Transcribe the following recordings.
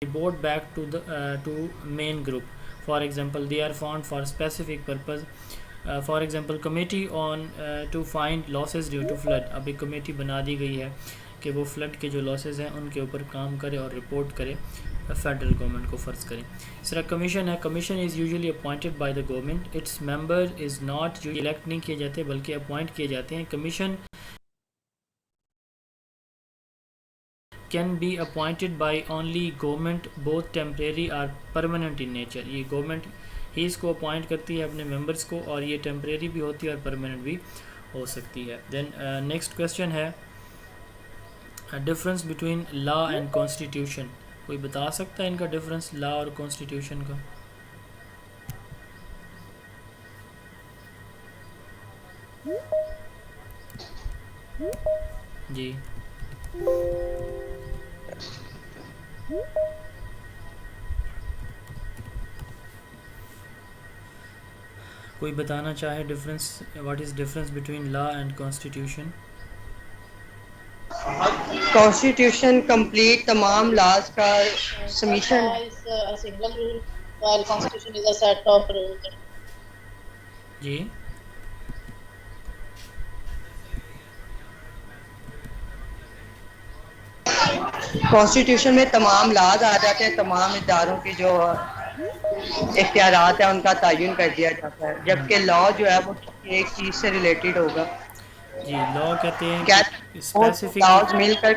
report back to the to main group. For example, they are found for specific purpose. For example, committee on to find losses due to flood. अभी committee बना दी गई है कि वो flood के जो losses हैं उनके ऊपर काम करे और रिपोर्ट करे फेडरल गवर्नमेंट को फ़र्ज़ करें. इस तरह कमीशन है. Commission is usually appointed by the government. Its member is not elect नहीं किए जाते बल्कि अपॉइंट किए जाते हैं. Commission can be appointed by only government both temporary or permanent in nature. ये गवर्नमेंट ही इसको अपॉइंट करती है अपने मेंबर्स को और ये टेम्परेरी भी होती है और परमानेंट भी हो सकती है. देन नेक्स्ट क्वेश्चन है difference between law and constitution. कोई बता सकता है इनका डिफरेंस लॉ और कॉन्स्टिट्यूशन का? जी कोई बताना चाहे difference, what is difference between law and constitution? Constitution complete तमाम लॉज का summation. Single rule while constitution is a set of rules. जी कॉन्स्टिट्यूशन में तमाम लॉज आ जाते हैं, तमाम इदारों की जो इख्तियारात है उनका तयन कर दिया जाता है, जबकि लॉ जो है वो एक चीज़ से रिलेटेड होगा. जी लॉ कहते हैं क्या कि स्पेसिफिक. लॉज मिलकर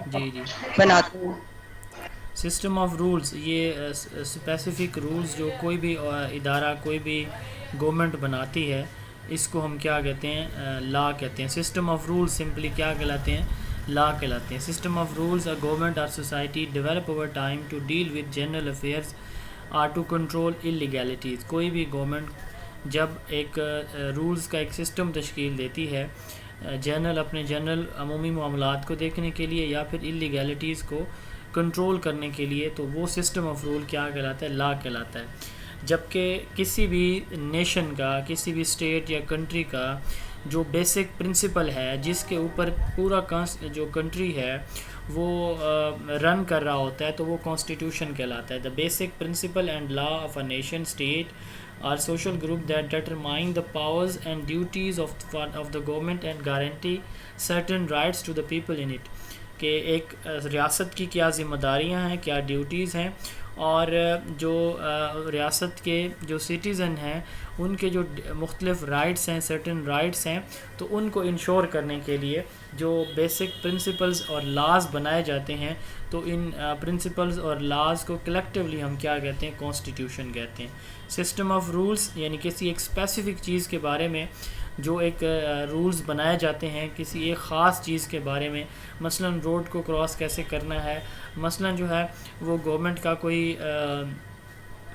जी जी बनाते हैं. सिस्टम ऑफ रूल्स, ये स्पेसिफिक रूल्स जो कोई भी इदारा कोई भी गवर्नमेंट बनाती है इसको हम क्या कहते हैं? लॉ कहते हैं. सिस्टम ऑफ रूल्स सिंपली क्या कहलाते हैं? लॉ कहलाते हैं. System of rules a government or society develop over time to deal with general affairs or to control illegalities. कोई भी गवर्नमेंट जब एक रूल्स का एक सिस्टम तश्कील देती है जनरल अपने जनरल अमूमी मामलात को देखने के लिए या फिर इलीगैलिटीज़ को कंट्रोल करने के लिए, तो वो सिस्टम ऑफ रूल क्या कहलाता है? लॉ कहलाता है. जबकि किसी भी नेशन का, किसी भी स्टेट या कंट्री का जो बेसिक प्रिंसिपल है जिसके ऊपर पूरा जो कंट्री है वो रन कर रहा होता है तो वो कॉन्स्टिट्यूशन कहलाता है. The basic principle and law of a nation, state or social group that determine the powers and duties of the government and guarantee certain rights to the people in it. कि एक रियासत की क्या ज़िम्मेदारियां हैं, क्या duties हैं और जो रियासत के जो सिटीज़न हैं उनके जो मुख्तलिफ राइट्स हैं, सर्टेन राइट्स हैं, तो उनको इंश्योर करने के लिए जो बेसिक प्रिंसिपल्स और लाज बनाए जाते हैं तो इन प्रिंसिपल्स और लाज को कलेक्टिवली हम क्या कहते हैं? कॉन्स्टिट्यूशन कहते हैं. सिस्टम ऑफ रूल्स यानी किसी एक स्पेसिफ़िक चीज़ के बारे में जो एक रूल्स बनाए जाते हैं किसी एक ख़ास चीज़ के बारे में, मसलन रोड को क्रॉस कैसे करना है, मसलन जो है वो गवर्नमेंट का कोई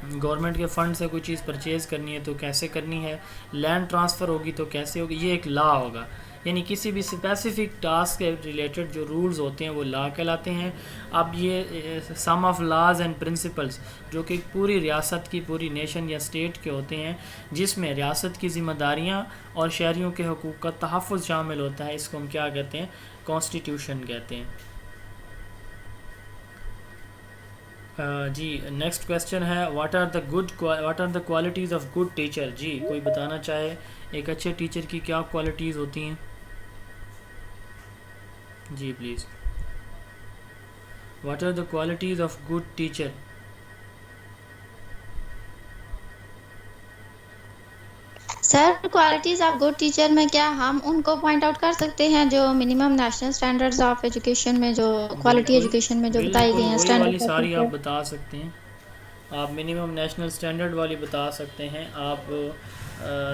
गवर्नमेंट के फ़ंड से कोई चीज़ परचेज़ करनी है तो कैसे करनी है, लैंड ट्रांसफ़र होगी तो कैसे होगी, ये एक लॉ होगा. यानी किसी भी स्पेसिफिक टास्क के रिलेटेड जो रूल्स होते हैं वो लॉ कहलाते हैं. अब ये सम ऑफ लॉज एंड प्रिंसिपल्स जो कि पूरी रियासत की, पूरी नेशन या स्टेट के होते हैं जिसमें रियासत की ज़िम्मेदारियाँ और शहरियों के हकूक़ का तहफ़्फ़ुज़ शामिल होता है, इसको हम क्या कहते हैं? कॉन्स्टिट्यूशन कहते हैं. जी नेक्स्ट क्वेश्चन है what are the qualities of good teacher. जी कोई बताना चाहे एक अच्छे टीचर की क्या क्वालिटीज़ होती हैं? जी please. What are the qualities of good teacher? Sir qualities of good teacher में क्या हम उनको पॉइंट आउट कर सकते हैं जो minimum national standards of education में जो क्वालिटी एजुकेशन में जो बताई गई हैं वही वाली स्टैंडर्ड सारी आप बता सकते हैं. आप मिनिमम नेशनल स्टैंडर्ड वाली बता सकते हैं. आप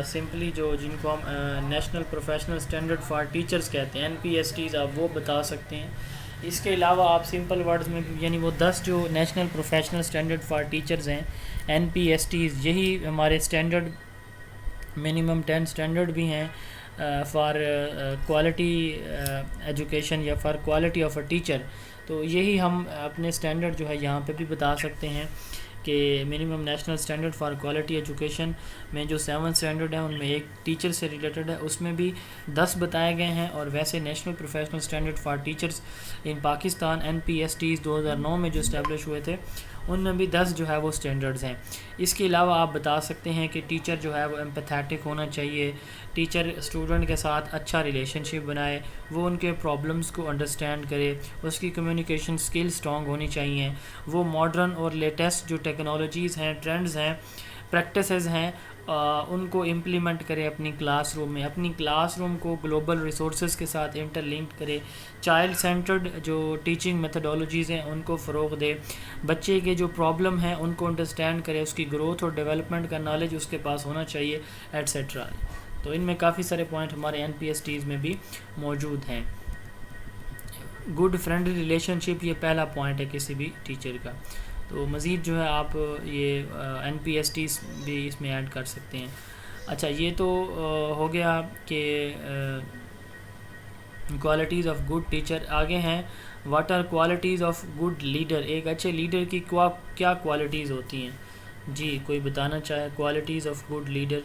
सिंपली जो जिनको हम national professional standard for teachers कहते हैं NPSTs, आप वो बता सकते हैं. इसके अलावा आप सिंपल वर्ड्स में यानी वो 10 जो national professional standard for teachers हैं NPSTs, यही हमारे स्टैंडर्ड मिनिमम 10 स्टैंडर्ड भी हैं फॉर क्वालिटी एजुकेशन या for quality of a teacher. तो यही हम अपने स्टैंडर्ड जो है यहाँ पे भी बता सकते हैं कि minimum national standard for quality education में जो 7 स्टैंडर्ड है उनमें एक टीचर से रिलेटेड है, उसमें भी 10 बताए गए हैं. और वैसे national professional standard for teachers in Pakistan NPSTs 2009 में जो इस्टेब्लिश हुए थे उनमें भी 10 जो है वो स्टैंडर्ड्स हैं। इसके अलावा आप बता सकते हैं कि टीचर जो है वो एम्पैथेटिक होना चाहिए, टीचर स्टूडेंट के साथ अच्छा रिलेशनशिप बनाए, वो उनके प्रॉब्लम्स को अंडरस्टैंड करे, उसकी कम्युनिकेशन स्किल स्ट्रॉन्ग होनी चाहिए, वो मॉडर्न और लेटेस्ट जो टेक्नोलॉजीज़ हैं, ट्रेंड्स हैं, प्रैक्टिसेस हैं, उनको इम्प्लीमेंट करें अपनी क्लासरूम में, अपनी क्लासरूम को ग्लोबल रिसोर्सेज के साथ इंटरलिंक करें, चाइल्ड सेंटर्ड जो टीचिंग मेथडोलॉजीज़ हैं उनको फ़रोग़ दे, बच्चे के जो प्रॉब्लम है उनको अंडरस्टैंड करें, उसकी ग्रोथ और डेवलपमेंट का नॉलेज उसके पास होना चाहिए, एट्सेट्रा। तो इनमें काफ़ी सारे पॉइंट हमारे NPSTs में भी मौजूद हैं। गुड फ्रेंडली रिलेशनशिप ये पहला पॉइंट है किसी भी टीचर का। तो मज़ीद जो है आप ये NPSTs भी इसमें ऐड कर सकते हैं। अच्छा, ये तो हो गया कि क्वालिटीज़ ऑफ गुड टीचर। आगे हैं what are qualities of good leader. एक अच्छे लीडर की क्या क्वालिटीज़ होती हैं? जी, कोई बताना चाहे qualities of good leader?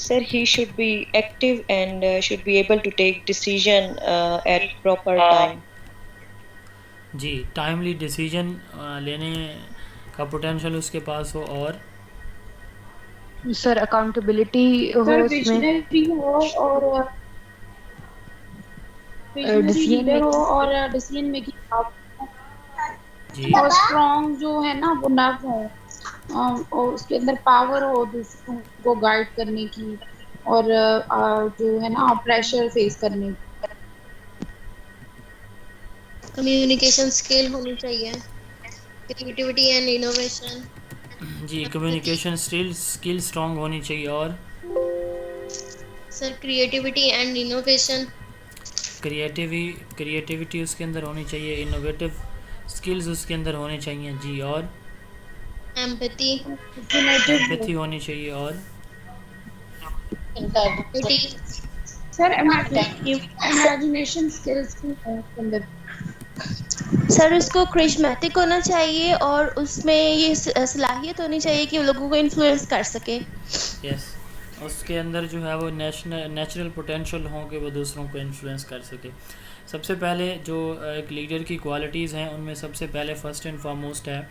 Sir, he should be active and should be able to take decision at proper time. जी, टाइमली डिसीजन लेने का पोटेंशियल उसके पास हो। और सर अकाउंटेबिलिटी हो सर उसमें, विजनरी हो और लीडर हो और डिसीजन मेकिंग जी और स्ट्रॉन्ग जो है ना वो नर्व हो, और उसके अंदर पावर हो दूसरों को गाइड करने की और जो है ना प्रेशर फेस करने की। कम्युनिकेशन स्किल होनी चाहिए, क्रिएटिविटी एंड इनोवेशन। जी, कम्युनिकेशन स्किल स्ट्रॉन्ग होनी चाहिए। और sir creativity and innovation. Creativity उसके अंदर होनी चाहिए, इनोवेटिव स्किल्स उसके अंदर होने चाहिए। जी, और एम्पैथी होनी चाहिए। और सर इमेजिनेशन स्किल्स भी हैं उसके अंदर। सर उसको क्रिश्मेटिक होना चाहिए और उसमें ये सलाहियत होनी चाहिए कि वो लोगों को इन्फ्लुएंस कर सके। यस, उसके अंदर जो है वो नेचुरल पोटेंशियल हो कि वो दूसरों को इन्फ्लुएंस कर सके। सबसे पहले जो एक लीडर की क्वालिटीज़ हैं उनमें सबसे पहले फ़र्स्ट एंड फॉरमोस्ट है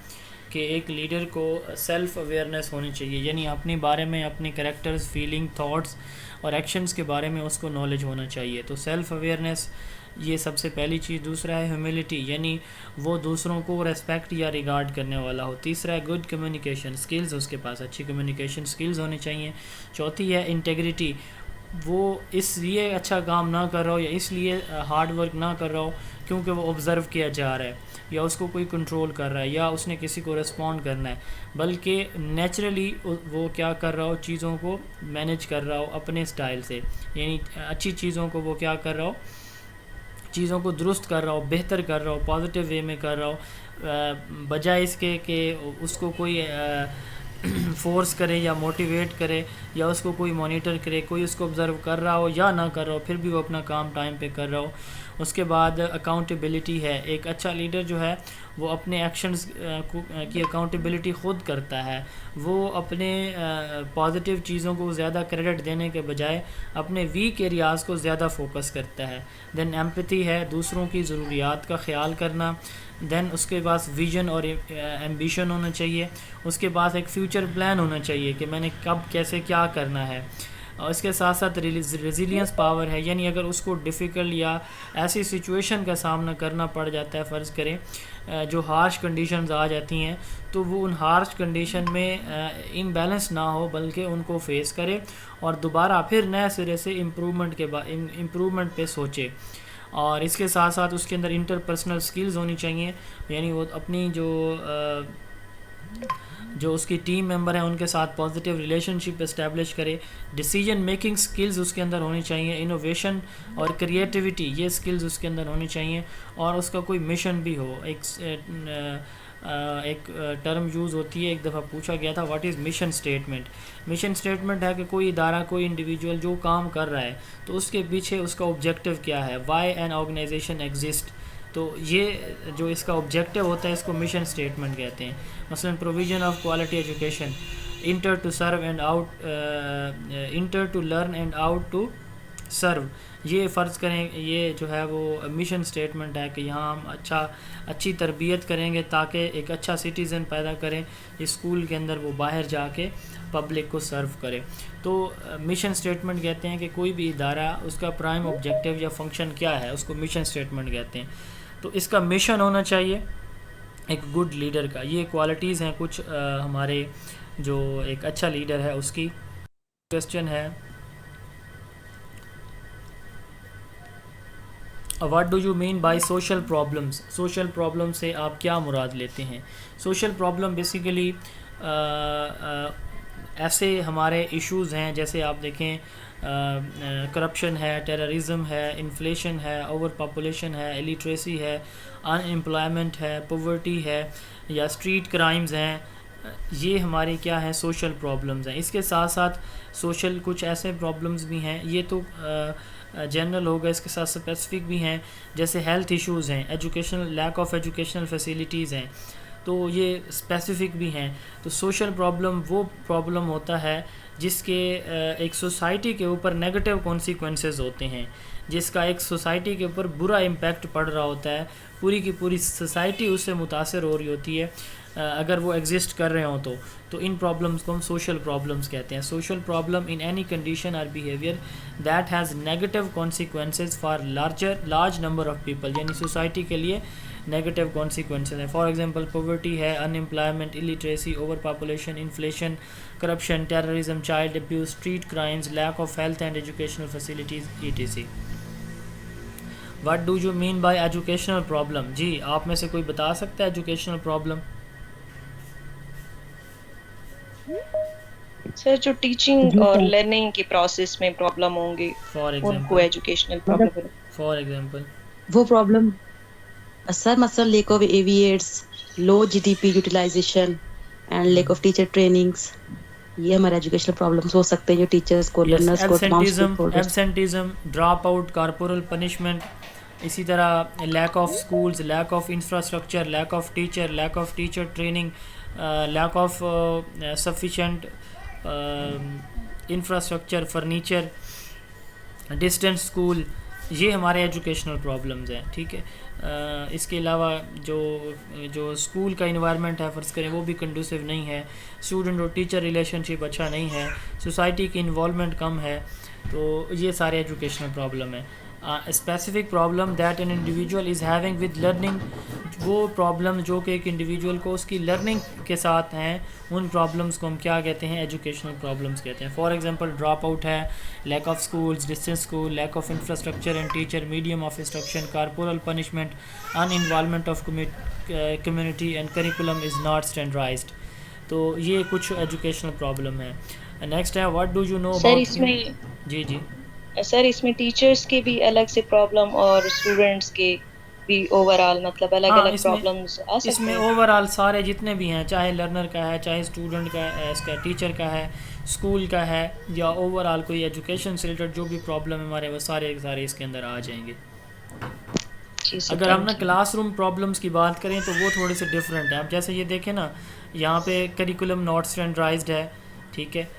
कि एक लीडर को सेल्फ़ अवेयरनेस होनी चाहिए, यानी अपने बारे में, अपने कैरेक्टर्स, फीलिंग, थॉट्स और एक्शंस के बारे में उसको नॉलेज होना चाहिए। तो सेल्फ़ अवेयरनेस ये सबसे पहली चीज़। दूसरा है ह्यूमिलिटी, यानी वो दूसरों को रेस्पेक्ट या रिगार्ड करने वाला हो। तीसरा है गुड कम्युनिकेशन स्किल्स, उसके पास अच्छी कम्युनिकेशन स्किल्स होनी चाहिए। चौथी है इंटेग्रिटी, वो इसलिए अच्छा काम ना कर रहा हो या इसलिए हार्ड वर्क ना कर रहा हो क्योंकि वो ऑब्ज़र्व किया जा रहा है या उसको कोई कंट्रोल कर रहा है या उसने किसी को रिस्पॉन्ड करना है, बल्कि नेचुरली वो क्या कर रहा हो, चीज़ों को मैनेज कर रहा हो अपने स्टाइल से, यानी अच्छी चीज़ों को वो क्या कर रहा हो, चीज़ों को दुरुस्त कर रहा हो, बेहतर कर रहा हो, पॉजिटिव वे में कर रहा हो, बजाय इसके कि उसको कोई फोर्स करे या मोटिवेट करे या उसको कोई मॉनिटर करे, कोई उसको ऑब्ज़र्व कर रहा हो या ना कर रहा हो फिर भी वो अपना काम टाइम पे कर रहा हो। उसके बाद अकाउंटेबिलिटी है, एक अच्छा लीडर जो है वो अपने एक्शंस की अकाउंटेबिलिटी ख़ुद करता है, वो अपने पॉजिटिव चीज़ों को ज़्यादा क्रेडिट देने के बजाय अपने वीक एरियाज़ को ज़्यादा फोकस करता है। देन एम्पैथी है, दूसरों की ज़रूरियात का ख्याल करना। देन उसके पास विजन और एम्बिशन होना चाहिए। उसके पास एक फ्यूचर प्लान होना चाहिए कि मैंने कब कैसे क्या करना है। और इसके साथ साथ रेजिलियंस पावर है, यानी अगर उसको डिफ़िकल्ट या ऐसी सिचुएशन का सामना करना पड़ जाता है, फ़र्ज़ करें जो हार्श कंडीशंस आ जाती हैं, तो वो उन हार्श कंडीशन में इम्बैलेंस ना हो बल्कि उनको फेस करे और दोबारा फिर नए सिरे से इम्प्रूवमेंट पे सोचे। और इसके साथ साथ उसके अंदर इंटरपर्सनल स्किल्स होनी चाहिए, यानी वो अपनी जो उसकी टीम मेंबर हैं उनके साथ पॉजिटिव रिलेशनशिप एस्टेब्लिश करे। डिसीजन मेकिंग स्किल्स उसके अंदर होनी चाहिए, इनोवेशन और क्रिएटिविटी ये स्किल्स उसके अंदर होनी चाहिए। और उसका कोई मिशन भी हो। एक टर्म यूज़ होती है, एक दफ़ा पूछा गया था what is mission statement. Mission statement है कि कोई इदारा, कोई इंडिविजुअल जो काम कर रहा है तो उसके पीछे उसका ऑब्जेक्टिव क्या है, वाई एन ऑर्गेनाइजेशन एग्जिस्ट। तो ये जो इसका ऑब्जेक्टिव होता है इसको मिशन स्टेटमेंट कहते हैं। मसलन provision of quality education, enter to serve and out, enter to learn and out to serve, ये फ़र्ज़ करें ये जो है वो मिशन स्टेटमेंट है कि यहाँ हम अच्छी तरबियत करेंगे ताकि एक अच्छा सिटीज़न पैदा करें इस स्कूल के अंदर, वो बाहर जाके पब्लिक को सर्व करे। तो मिशन स्टेटमेंट कहते हैं कि कोई भी इदारा उसका प्राइम ऑब्जेक्टिव या फंक्शन क्या है, उसको मिशन स्टेटमेंट कहते हैं। तो इसका मिशन होना चाहिए एक गुड लीडर का। ये क्वालिटीज़ हैं कुछ हमारे जो एक अच्छा लीडर है उसकी। क्वेश्चन है what do you mean by social problems? Social problem से आप क्या मुराद लेते हैं? सोशल प्रॉब्लम बेसिकली ऐसे हमारे इश्यूज़ हैं, जैसे आप देखें करप्शन है, टेररिज्म है, इन्फ्लेशन है, ओवर पॉपुलेशन है, इलिटरेसी है, अनएम्प्लॉयमेंट है, पॉवर्टी है, या स्ट्रीट क्राइम्स हैं। ये हमारे क्या हैं, सोशल प्रॉब्लम्स हैं। इसके साथ साथ सोशल कुछ ऐसे प्रॉब्लम्स भी हैं, ये तो जनरल होगा, इसके साथ स्पेसिफिक भी हैं, जैसे हेल्थ इश्यूज़ हैं, educational lack of educational facilities हैं, तो ये स्पेसिफिक भी हैं। तो सोशल प्रॉब्लम वो प्रॉब्लम होता है जिसके एक सोसाइटी के ऊपर नेगेटिव कॉन्सिक्वेंसेस होते हैं, जिसका एक सोसाइटी के ऊपर बुरा इम्पैक्ट पड़ रहा होता है, पूरी की पूरी सोसाइटी उससे मुतासर हो रही होती है अगर वो एग्जिस्ट कर रहे हों तो इन प्रॉब्लम्स को हम सोशल प्रॉब्लम्स कहते हैं। Social problem in any condition or behaviour that has negative consequences for large number of people, यानी सोसाइटी के लिए नेगेटिव कॉन्सिक्वेंसेस हैं। फॉर एग्जांपल पॉवर्टी है, unemployment, illiteracy, over population, inflation, corruption, terrorism, child abuse, street crimes, lack of health and educational facilities etc। What do you mean by educational problem? जी, आप में से कोई बता सकता है एजुकेशनल प्रॉब्लम? सर जो टीचिंग और लर्निंग के प्रोसेस में प्रॉब्लम होंगी फॉर उनको example educational problem. For example वो प्रॉब्लम सर मतलब lack of AV aids, low GDP utilisation and lack of teacher trainings, ये हमारे एजुकेशनल प्रॉब्लम्स हो सकते हैं जो टीचर्स को, लर्नर्स को, absenteeism, drop out, corporal punishment, इसी तरह lack of schools, lack of infrastructure, lack of teacher training, lack of sufficient infrastructure, furniture, distance school, ये हमारे एजुकेशनल प्रॉब्लम्स हैं। ठीक है, इसके अलावा जो स्कूल का इन्वायरमेंट है फ़र्ज़ करें वो भी कंडूसिव नहीं है, स्टूडेंट और टीचर रिलेशनशिप अच्छा नहीं है, सोसाइटी की इन्वॉल्वमेंट कम है, तो ये सारे एजुकेशनल प्रॉब्लम है। Specific problem that an individual is having with learning, वो प्रॉब्लम जो कि एक इंडिविजुअल को उसकी लर्निंग के साथ हैं, उन प्रॉब्लम्स को हम क्या कहते हैं, एजुकेशनल प्रॉब्लम्स कहते हैं। फॉर एग्जांपल ड्रॉप आउट है, lack of schools, distance school, lack of infrastructure and teacher, medium of instruction, corporal punishment, uninvolvement of community and curriculum is not standardised. तो ये कुछ एजुकेशनल प्रॉब्लम है। Next है what do you know about. इसमें जी sir इसमें teachers के भी अलग से प्रॉब्लम और स्टूडेंट्स के भी ओवरऑल मतलब अलग अलग प्रॉब्लम्स आ सकते हैं। इसमें ओवरऑल सारे जितने भी हैं, चाहे लर्नर का है, चाहे स्टूडेंट का है, इसका टीचर का है, स्कूल का है, या ओवरऑल कोई एजुकेशन से रिलेटेड जो भी प्रॉब्लम हमारे, वो सारे इसके अंदर आ जाएंगे। अगर हम ना क्लासरूम प्रॉब्लम्स की बात करें तो वो थोड़े से डिफरेंट है। अब जैसे ये देखें ना, यहाँ पे करिकुलम नॉट स्टैंडर्डाइज्ड है, ठीक है,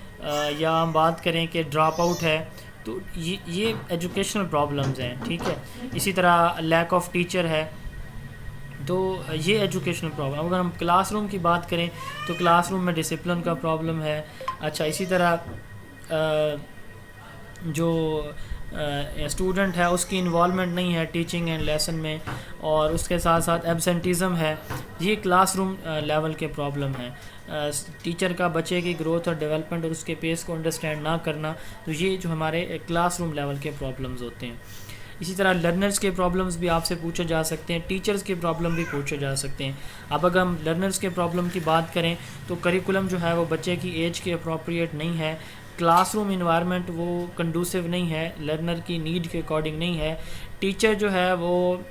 या हम बात करें कि ड्रॉप आउट है, तो ये एजुकेशनल प्रॉब्लम्स हैं। ठीक है, इसी तरह लैक ऑफ टीचर है, तो ये एजुकेशनल प्रॉब्लम। अगर हम क्लासरूम की बात करें तो क्लासरूम में डिसिप्लिन का प्रॉब्लम है। अच्छा, इसी तरह जो स्टूडेंट है उसकी इन्वॉल्वमेंट नहीं है टीचिंग एंड लेसन में, और उसके साथ साथ एब्सेंटिज़म है, ये क्लासरूम लेवल के प्रॉब्लम है। टीचर का बच्चे की ग्रोथ और डेवलपमेंट और उसके पेस को अंडरस्टैंड ना करना, तो ये जो हमारे क्लासरूम लेवल के प्रॉब्लम्स होते हैं। इसी तरह लर्नर्स के प्रॉब्लम्स भी आपसे पूछे जा सकते हैं, टीचर्स के प्रॉब्लम भी पूछे जा सकते हैं। अब अगर हम लर्नर्स के प्रॉब्लम की बात करें तो करिकुलम जो है वो बच्चे की एज के अप्रोप्रिएट नहीं है, क्लासरूम इन्वायरमेंट वो कंडूसिव नहीं है, लर्नर की नीड के अकॉर्डिंग नहीं है, टीचर जो है वो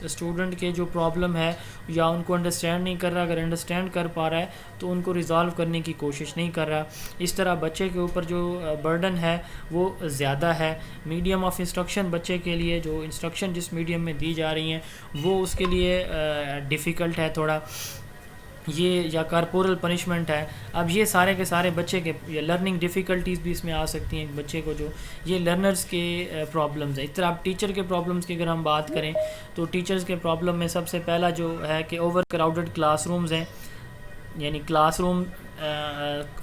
स्टूडेंट के जो प्रॉब्लम है या उनको अंडरस्टैंड नहीं कर रहा, अगर अंडरस्टैंड कर पा रहा है तो उनको रिज़ॉल्व करने की कोशिश नहीं कर रहा। इस तरह बच्चे के ऊपर जो बर्डन है वो ज़्यादा है। मीडियम ऑफ इंस्ट्रक्शन, बच्चे के लिए जो इंस्ट्रक्शन जिस मीडियम में दी जा रही हैं वो उसके लिए डिफ़िकल्ट है थोड़ा। ये या कॉर्पोरल पनिशमेंट है। अब ये सारे के सारे बच्चे के या लर्निंग डिफ़िकल्टीज़ भी इसमें आ सकती हैं बच्चे को, जो ये लर्नर्स के प्रॉब्लम्स हैं। इस तरह आप टीचर के प्रॉब्लम्स की अगर हम बात करें तो टीचर्स के प्रॉब्लम में सबसे पहला जो है कि ओवर क्राउडेड क्लासरूम्स हैं, यानी क्लासरूम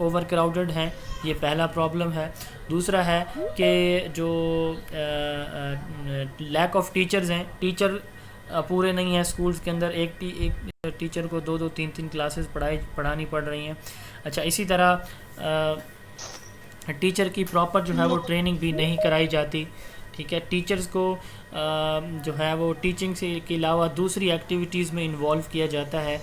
ओवर क्राउडेड हैं, ये पहला प्रॉब्लम है। दूसरा है कि जो लैक ऑफ टीचर्स हैं, टीचर पूरे नहीं हैं स्कूल्स के अंदर, एक टीचर को 2-2 3-3 क्लासेस पढ़ानी पड़ रही हैं। अच्छा, इसी तरह टीचर की प्रॉपर जो है वो ट्रेनिंग भी नहीं कराई जाती। ठीक है, टीचर्स को जो है वो टीचिंग से के अलावा दूसरी एक्टिविटीज़ में इन्वॉल्व किया जाता है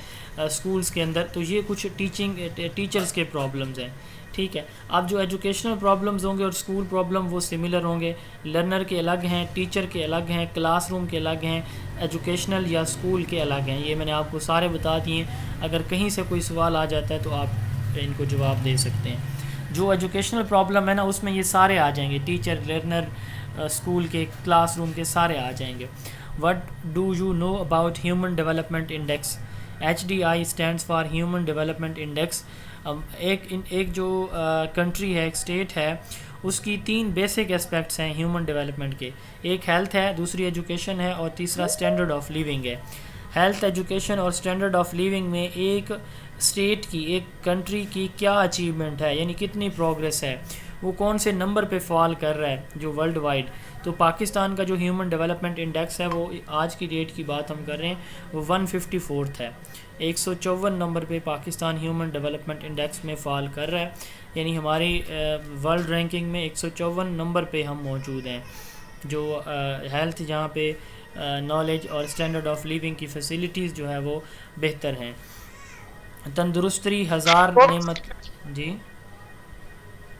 स्कूल्स के अंदर। तो ये कुछ टीचर्स के प्रॉब्लम्स हैं। ठीक है, अब जो एजुकेशनल प्रॉब्लम्स होंगे और स्कूल प्रॉब्लम वो सिमिलर होंगे। लर्नर के अलग हैं, टीचर के अलग हैं, क्लासरूम के अलग हैं, एजुकेशनल या स्कूल के अलग हैं। ये मैंने आपको सारे बता दिए। अगर कहीं से कोई सवाल आ जाता है तो आप इनको जवाब दे सकते हैं। जो एजुकेशनल प्रॉब्लम है ना, उसमें ये सारे आ जाएंगे, टीचर, लर्नर, स्कूल के, क्लासरूम के सारे आ जाएंगे। What do you know about human development index? HDI stands for human development index. एक जो कंट्री है, एक स्टेट है, उसकी 3 बेसिक एस्पेक्ट्स हैं ह्यूमन डेवलपमेंट के। एक हेल्थ है, दूसरी एजुकेशन है और तीसरा स्टैंडर्ड ऑफ लिविंग है। हेल्थ, एजुकेशन और स्टैंडर्ड ऑफ लिविंग में एक स्टेट की, एक कंट्री की क्या अचीवमेंट है, यानी कितनी प्रोग्रेस है, वो कौन से नंबर पे फॉल कर रहा है जो वर्ल्ड वाइड। तो पाकिस्तान का जो ह्यूमन डेवलपमेंट इंडेक्स है वो आज की डेट की बात हम कर रहे हैं, वो 154 है। 154 नंबर पे पाकिस्तान ह्यूमन डेवलपमेंट इंडेक्स में फॉल कर रहा है, यानी हमारी वर्ल्ड रैंकिंग में 154 नंबर पे हम मौजूद हैं। जो हेल्थ, जहाँ पे नॉलेज और स्टैंडर्ड ऑफ लिविंग की फैसिलिटीज़ जो है वो बेहतर हैं। तंदुरुस्ती हज़ार नेमत। जी,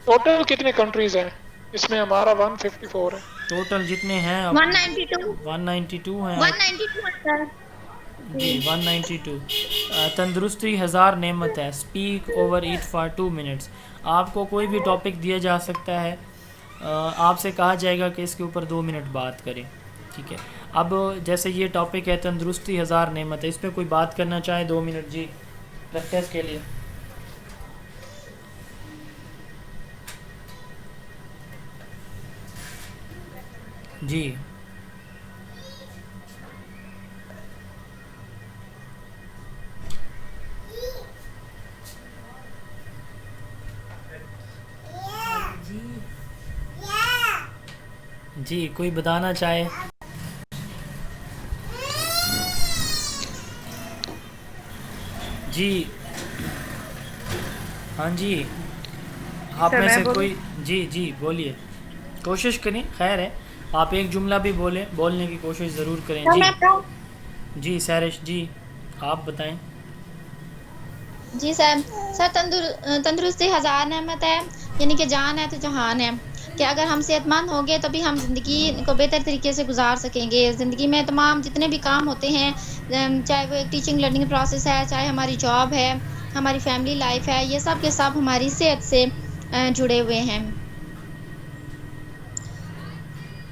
टोटल कितने कंट्रीज हैं इसमें? हमारा 154 है टोटल जितने हैं 192 192 हैं 192 है सर। जी, 192। तंदुरुस्ती हज़ार नेमत है। Speak over it for 2 minutes. आपको कोई भी टॉपिक दिया जा सकता है, आपसे कहा जाएगा कि इसके ऊपर 2 मिनट बात करें। ठीक है, अब जैसे ये टॉपिक है तंदुरुस्ती हज़ार नेमत है, इस पर कोई बात करना चाहे 2 मिनट जी प्रैक्टिस के लिए। जी, जी कोई बताना चाहे? जी, हाँ जी, आप में से कोई? जी जी बोलिए, कोशिश करें, खैर है, आप एक जुमला भी बोलने की कोशिश ज़रूर करें। जी जी, सैरिश जी आप बताएं। जी सर, तंदुरुस्ती हज़ार नेमत है, यानी कि जान है तो जहान है, कि अगर हम सेहतमंद होंगे तभी हम ज़िंदगी को बेहतर तरीके से गुजार सकेंगे। ज़िंदगी में तमाम जितने भी काम होते हैं, चाहे वो एक टीचिंग लर्निंग प्रोसेस है, चाहे हमारी जॉब है, हमारी फैमिली लाइफ है, ये सब के सब हमारी सेहत से जुड़े हुए हैं।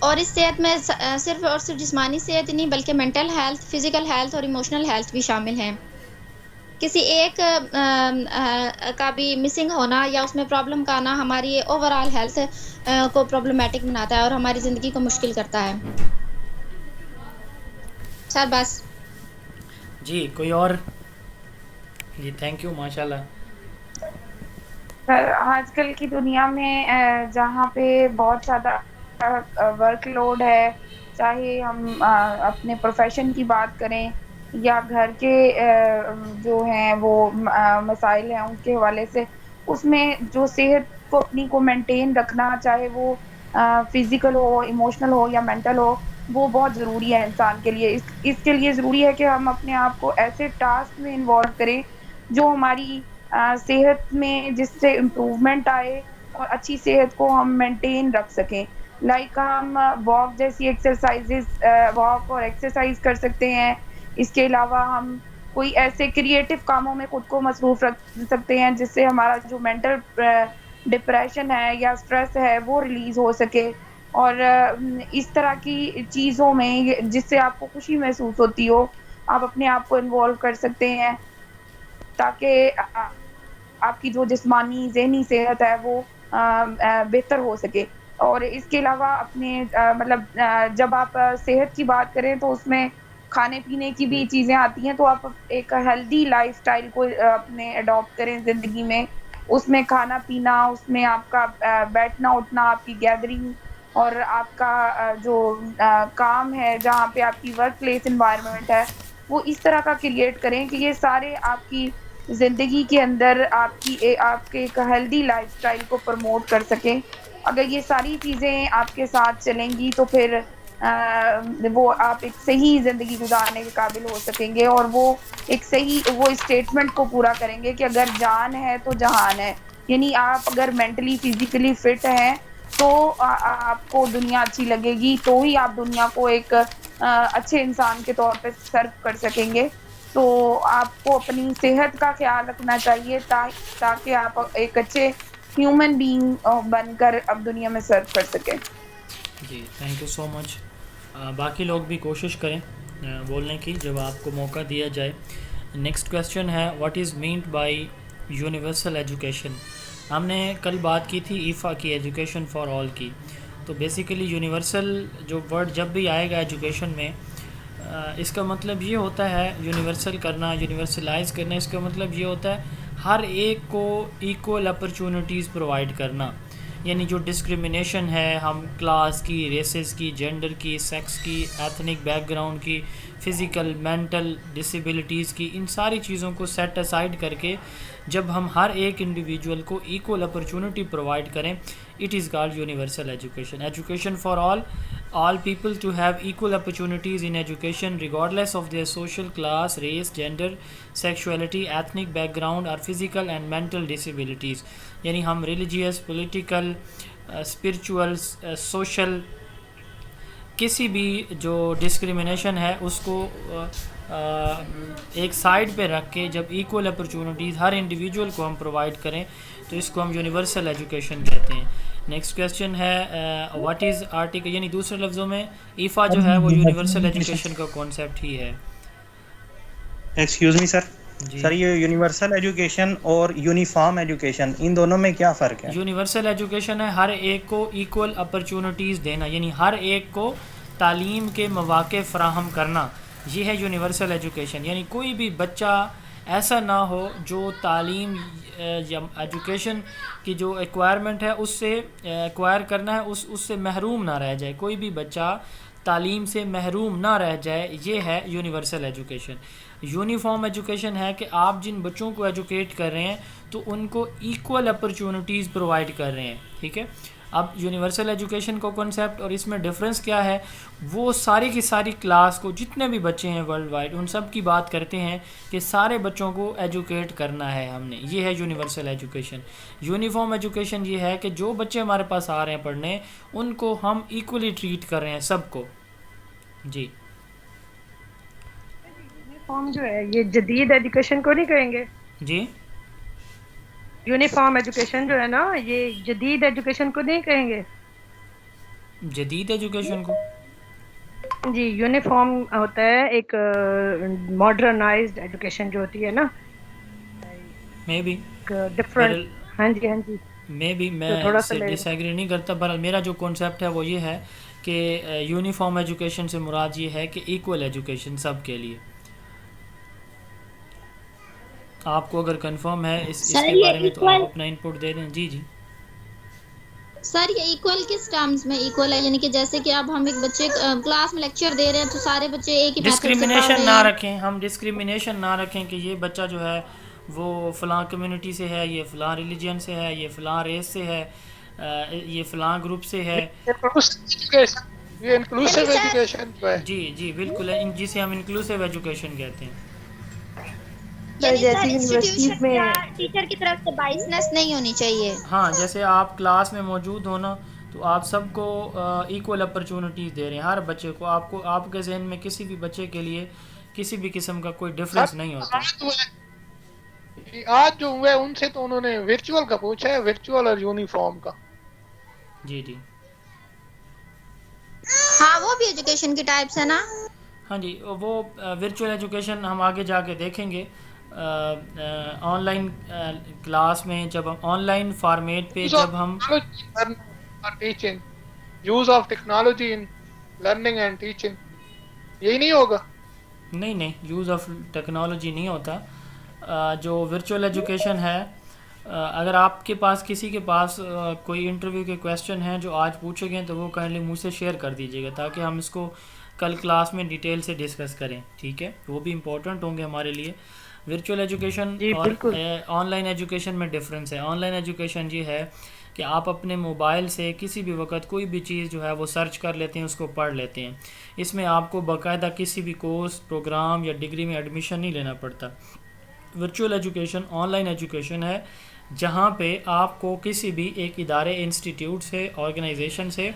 और इस सेहत में सिर्फ और सिर्फ जिस्मानी सेहत ही नहीं बल्कि मेंटल हेल्थ, फिज़िकल हेल्थ और इमोशनल हेल्थ भी शामिल हैं। किसी एक का भी मिसिंग होना या उसमें प्रॉब्लम का आना हमारी ओवरऑल हेल्थ को प्रॉब्लमेटिक बनाता है और हमारी ज़िंदगी को मुश्किल करता है। सर बस। जी, कोई और? जी, थैंक यू, माशाल्लाह। सर, आजकल की दुनिया में जहाँ पे बहुत ज़्यादा वर्कलोड है, चाहे हम अपने प्रोफेशन की बात करें या घर के जो हैं वो मसाइल हैं उनके हवाले से, उसमें जो सेहत को अपनी को मेंटेन रखना, चाहे वो फिजिकल हो, इमोशनल हो या मेंटल हो, वो बहुत ज़रूरी है इंसान के लिए। इसके लिए ज़रूरी है कि हम अपने आप को ऐसे टास्क में इन्वॉल्व करें जो हमारी सेहत में, जिससे इम्प्रूवमेंट आए और अच्छी सेहत को हम मेंटेन रख सकें। लाइक हम वॉक जैसी एक्सरसाइजेस, वॉक और एक्सरसाइज कर सकते हैं। इसके अलावा हम कोई ऐसे क्रिएटिव कामों में खुद को मसरूफ़ रख सकते हैं जिससे हमारा जो मेंटल डिप्रेशन है या स्ट्रेस है वो रिलीज़ हो सके। और इस तरह की चीज़ों में जिससे आपको खुशी महसूस होती हो, आप अपने आप को इन्वॉल्व कर सकते हैं। ताकि आपकी जो जिस्मानी ज़हनी सेहत है वो बेहतर हो सके। और इसके अलावा अपने मतलब जब आप सेहत की बात करें तो उसमें खाने-पीने की भी चीज़ें आती हैं, तो आप एक हेल्दी लाइफ़स्टाइल को अपने अडॉप्ट करें ज़िंदगी में। उसमें खाना-पीना, उसमें आपका बैठना-उठना, आपकी गैदरिंग और आपका जो काम है, जहाँ पे आपकी वर्क प्लेस एनवायरनमेंट है, वो इस तरह का क्रिएट करें कि ये सारे आपकी ज़िंदगी के अंदर आपके एक हेल्दी लाइफ़स्टाइल को प्रमोट कर सकें। अगर ये सारी चीज़ें आपके साथ चलेंगी तो फिर वो आप एक सही ज़िंदगी गुज़ारने के काबिल हो सकेंगे और वो एक सही वो स्टेटमेंट को पूरा करेंगे कि अगर जान है तो जहान है। यानी आप अगर मेंटली, फिज़िकली फिट हैं तो आपको दुनिया अच्छी लगेगी, तो ही आप दुनिया को एक अच्छे इंसान के तौर पे सर्व कर सकेंगे। तो आपको अपनी सेहत का ख़्याल रखना चाहिए ताकि आप एक अच्छे ह्यूमन बीइंग बनकर अब दुनिया में सर्व कर सकें। जी, थैंक यू सो मच। बाकी लोग भी कोशिश करें बोलने की जब आपको मौका दिया जाए। नेक्स्ट क्वेश्चन है, what is meant by universal education. हमने कल बात की थी ईफ़ा की, एजुकेशन फॉर ऑल की। तो बेसिकली यूनिवर्सल जो वर्ड जब भी आएगा एजुकेशन में, इसका मतलब ये होता है यूनिवर्सल करना, यूनिवर्सलाइज करना। इसका मतलब ये होता है हर एक को इक्वल अपॉर्चुनिटीज़ प्रोवाइड करना। यानी जो डिस्क्रिमिनेशन है, हम क्लास की, रेसेस की, जेंडर की, सेक्स की, एथनिक बैकग्राउंड की, फ़िज़िकल मेंटल डिसेबिलिटीज़ की, इन सारी चीज़ों को सेट असाइड करके जब हम हर एक इंडिविजुअल को इक्वल अपॉर्चुनिटी प्रोवाइड करें, it is called universal education. Education for all people to have equal opportunities in education regardless of their social class, race, gender, sexuality, ethnic background or physical and mental disabilities। यानी हम religious, political, spiritual, social किसी भी जो discrimination है उसको एक side पे रख के जब इक्वल अपॉर्चुनिटीज़ हर इंडिविजुअल को हम प्रोवाइड करें तो इसको हम यूनिवर्सल एजुकेशन कहते हैं। नेक्स्ट क्वेश्चन है, व्हाट इज़ आर्टिकल, यानी दूसरे लफ्ज़ों में ईफ़ा जो है वो यूनिवर्सल एजुकेशन का कॉन्सेप्ट ही है। एक्सक्यूज़ मी सर, सर ये यूनिवर्सल एजुकेशन और यूनिफॉर्म एजुकेशन, इन दोनों में क्या फ़र्क है? यूनिवर्सल एजुकेशन है हर एक को इक्वल अपॉर्चुनिटीज़ देना, यानी हर एक को तालीम के मौक़े फ़राहम करना, ये है यूनिवर्सल एजुकेशन। यानी कोई भी बच्चा ऐसा ना हो जो तालीम या एजुकेशन की जो एक्वायरमेंट है उससे एक्वायर करना है उससे महरूम ना रह जाए, कोई भी बच्चा तालीम से महरूम ना रह जाए, ये है यूनिवर्सल एजुकेशन। यूनिफॉर्म एजुकेशन है कि आप जिन बच्चों को एजुकेट कर रहे हैं तो उनको इक्वल अपॉर्चुनिटीज़ प्रोवाइड कर रहे हैं, ठीक है। अब यूनिवर्सल एजुकेशन का कॉन्सेप्ट और इसमें डिफरेंस क्या है, वो सारी की सारी क्लास को, जितने भी बच्चे हैं वर्ल्ड वाइड, उन सब की बात करते हैं कि सारे बच्चों को एजुकेट करना है हमने, ये है यूनिवर्सल एजुकेशन। यूनिफॉर्म एजुकेशन ये है कि जो बच्चे हमारे पास आ रहे हैं पढ़ने, उनको हम इक्वली ट्रीट कर रहे हैं सबको। जी, यूनिफॉर्म जो है ये जदीद एजुकेशन को नहीं कहेंगे? जी, यूनिफॉर्म एजुकेशन जो है ना, ये जदीद एजुकेशन को नहीं कहेंगे? जदीद एजुकेशन को जी, यूनिफॉर्म होता है एक मॉडर्नाइज्ड एजुकेशन जो होती है ना, मे बी डिफरेंट। हाँ जी, हाँ जी, मे बी मैं तो थोड़ा सा इससे डिसएग्री नहीं करता, पर मेरा जो कॉन्सेप्ट है वो ये है कि यूनिफॉर्म एजुकेशन से मुराद ये है कि इक्वल एजुकेशन सब के लिए। आपको अगर कंफर्म है इसके बारे में तो आप अपना इनपुट दे दें। जी जी सर, ये इक्वल किस टर्म्स में इक्वल है? यानी कि जैसे कि अब हम एक बच्चे क्लास में लेक्चर दे रहे हैं तो सारे बच्चे एक ही डिस्क्रिमिनेशन ना रखें, हम डिस्क्रिमिनेशन ना रखें कि ये बच्चा जो है वो फ़लाँ कम्युनिटी से है, ये फ़लाँ रिलीजन से है, ये फ़लाँ रेस से है, ये फ़लाँ ग्रुप से है। ये इंक्लूसिव एजुकेशन है। जी जी बिल्कुल, जिसे हम इंक्लूसिव एजुकेशन कहते हैं। जैसे इंस्टीट्यूशन में टीचर की तरफ से बाइसनेस नहीं होनी चाहिए। हाँ, जैसे आप क्लास में मौजूद हो ना, तो आप सबको इक्वल अपॉर्चुनिटीज़ दे रहे हैं हर बच्चे को। आपको आपके जहन में किसी भी बच्चे के लिए किसी भी किस्म का कोई डिफरेंस नहीं होता। आज जो हुए उनसे तो उन्होंने वर्चुअल का पूछा है, वर्चुअल और यूनिफॉर्म का। जी जी हाँ, वो भी एजुकेशन की टाइप्स है ना। हाँ जी, वो वर्चुअल एजुकेशन हम आगे जाके देखेंगे। ऑनलाइन क्लास में जब हम ऑनलाइन फॉर्मेट पे जब हम teaching, use of technology in learning and teaching, यही नहीं होगा? नहीं, यूज़ ऑफ टेक्नोलॉजी नहीं होता। जो वर्चुअल एजुकेशन है, अगर आपके पास किसी के पास कोई इंटरव्यू के क्वेश्चन हैं जो आज पूछे गए तो वो काइंडली मुझसे शेयर कर दीजिएगा ताकि हम इसको कल क्लास में डिटेल से डिस्कस करें, ठीक है? वो भी इम्पोर्टेंट होंगे हमारे लिए। वर्चुअल एजुकेशन और ऑनलाइन एजुकेशन में डिफरेंस है। ऑनलाइन एजुकेशन ये है कि आप अपने मोबाइल से किसी भी वक्त कोई भी चीज़ जो है वो सर्च कर लेते हैं, उसको पढ़ लेते हैं। इसमें आपको बाकायदा किसी भी कोर्स, प्रोग्राम या डिग्री में एडमिशन नहीं लेना पड़ता। वर्चुअल एजुकेशन ऑनलाइन एजुकेशन है जहाँ पे आपको किसी भी एक इदारे, इंस्टीट्यूट से, ऑर्गेनाइजेशन से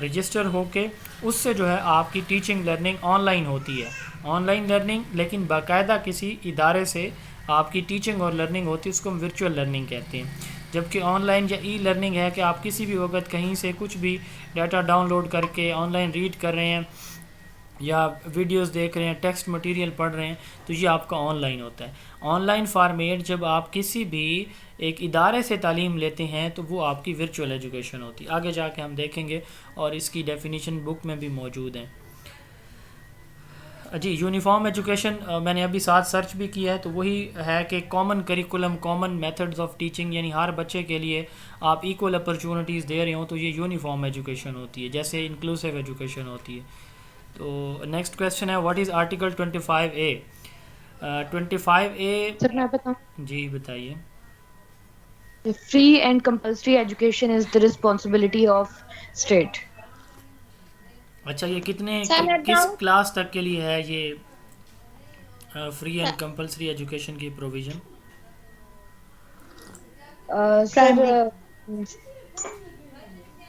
रजिस्टर होके उससे जो है आपकी टीचिंग लर्निंग ऑनलाइन होती है। ऑनलाइन लर्निंग लेकिन बाकायदा किसी इदारे से आपकी टीचिंग और लर्निंग होती है, उसको हम वर्चुअल लर्निंग कहते हैं। जबकि ऑनलाइन या ई लर्निंग है कि आप किसी भी वक्त कहीं से कुछ भी डाटा डाउनलोड करके ऑनलाइन रीड कर रहे हैं या वीडियोस देख रहे हैं, टेक्स्ट मटेरियल पढ़ रहे हैं, तो ये आपका ऑनलाइन होता है। ऑनलाइन फॉर्मेट जब आप किसी भी एक इदारे से तालीम लेते हैं तो वो आपकी वर्चुअल एजुकेशन होती है। आगे जाके हम देखेंगे और इसकी डेफिनेशन बुक में भी मौजूद है। जी, यूनिफॉर्म एजुकेशन मैंने अभी साथ सर्च भी किया है तो वही है कि common curriculum, common methods of teaching, यानी हर बच्चे के लिए आप इक्वल अपॉर्चुनिटीज़ दे रहे हो तो ये यूनिफॉर्म एजुकेशन होती है, जैसे इंक्लूसिव एजुकेशन होती है। तो नेक्स्ट क्वेश्चन है what is article 25A? 25A sir मैं बताऊं, जी बताइए। Free and compulsory education is the responsibility of state. अच्छा, ये किस क्लास तक के लिए है ये फ्री एंड कंपल्सरी एजुकेशन की प्रोविज़न? सर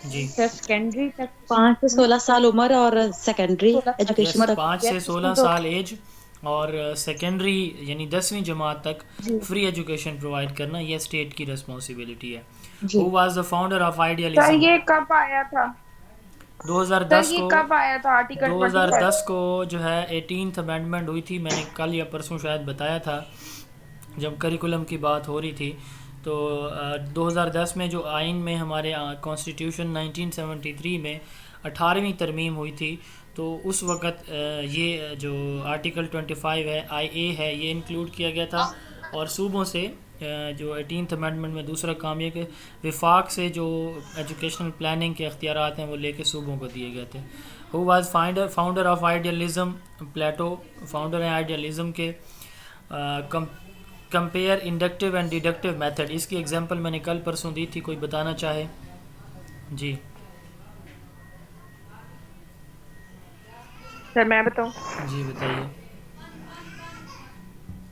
जी सेकेंडरी तक 5 से 16 साल उम्र और सेकेंडरी एजुकेशन तक 5 से 16 साल एज और सेकेंडरी यानी 10वीं जमात तक फ्री एजुकेशन प्रोवाइड करना ये स्टेट की रिस्पॉन्सिबिलिटी है। Who was the founder of idealism? ये कब आया था? 2010 को। कब आया था आर्टिकल 2010 को जो है 18th अमेंडमेंट हुई थी। मैंने कल या परसों शायद बताया था जब करिकुलम की बात हो रही थी। तो 2010 में जो आइन में हमारे कॉन्स्टिट्यूशन 1973 में 18वीं तरमीम हुई थी तो उस वक़्त ये जो आर्टिकल 25 है, IA है, ये इंक्लूड किया गया था। और सूबों से जो 18th अमेंडमेंट में दूसरा काम ये कि विफाक से जो एजुकेशनल प्लानिंग के अख्तियारात हैं वो लेके सूबों को दिए गए थे। Who was founder of idealism? Plato founder है आइडियलिज्म के। Compare inductive and deductive method, इसकी एग्जांपल मैंने कल परसों दी थी, कोई बताना चाहे? जी सर मैं बताऊं? जी बताइए।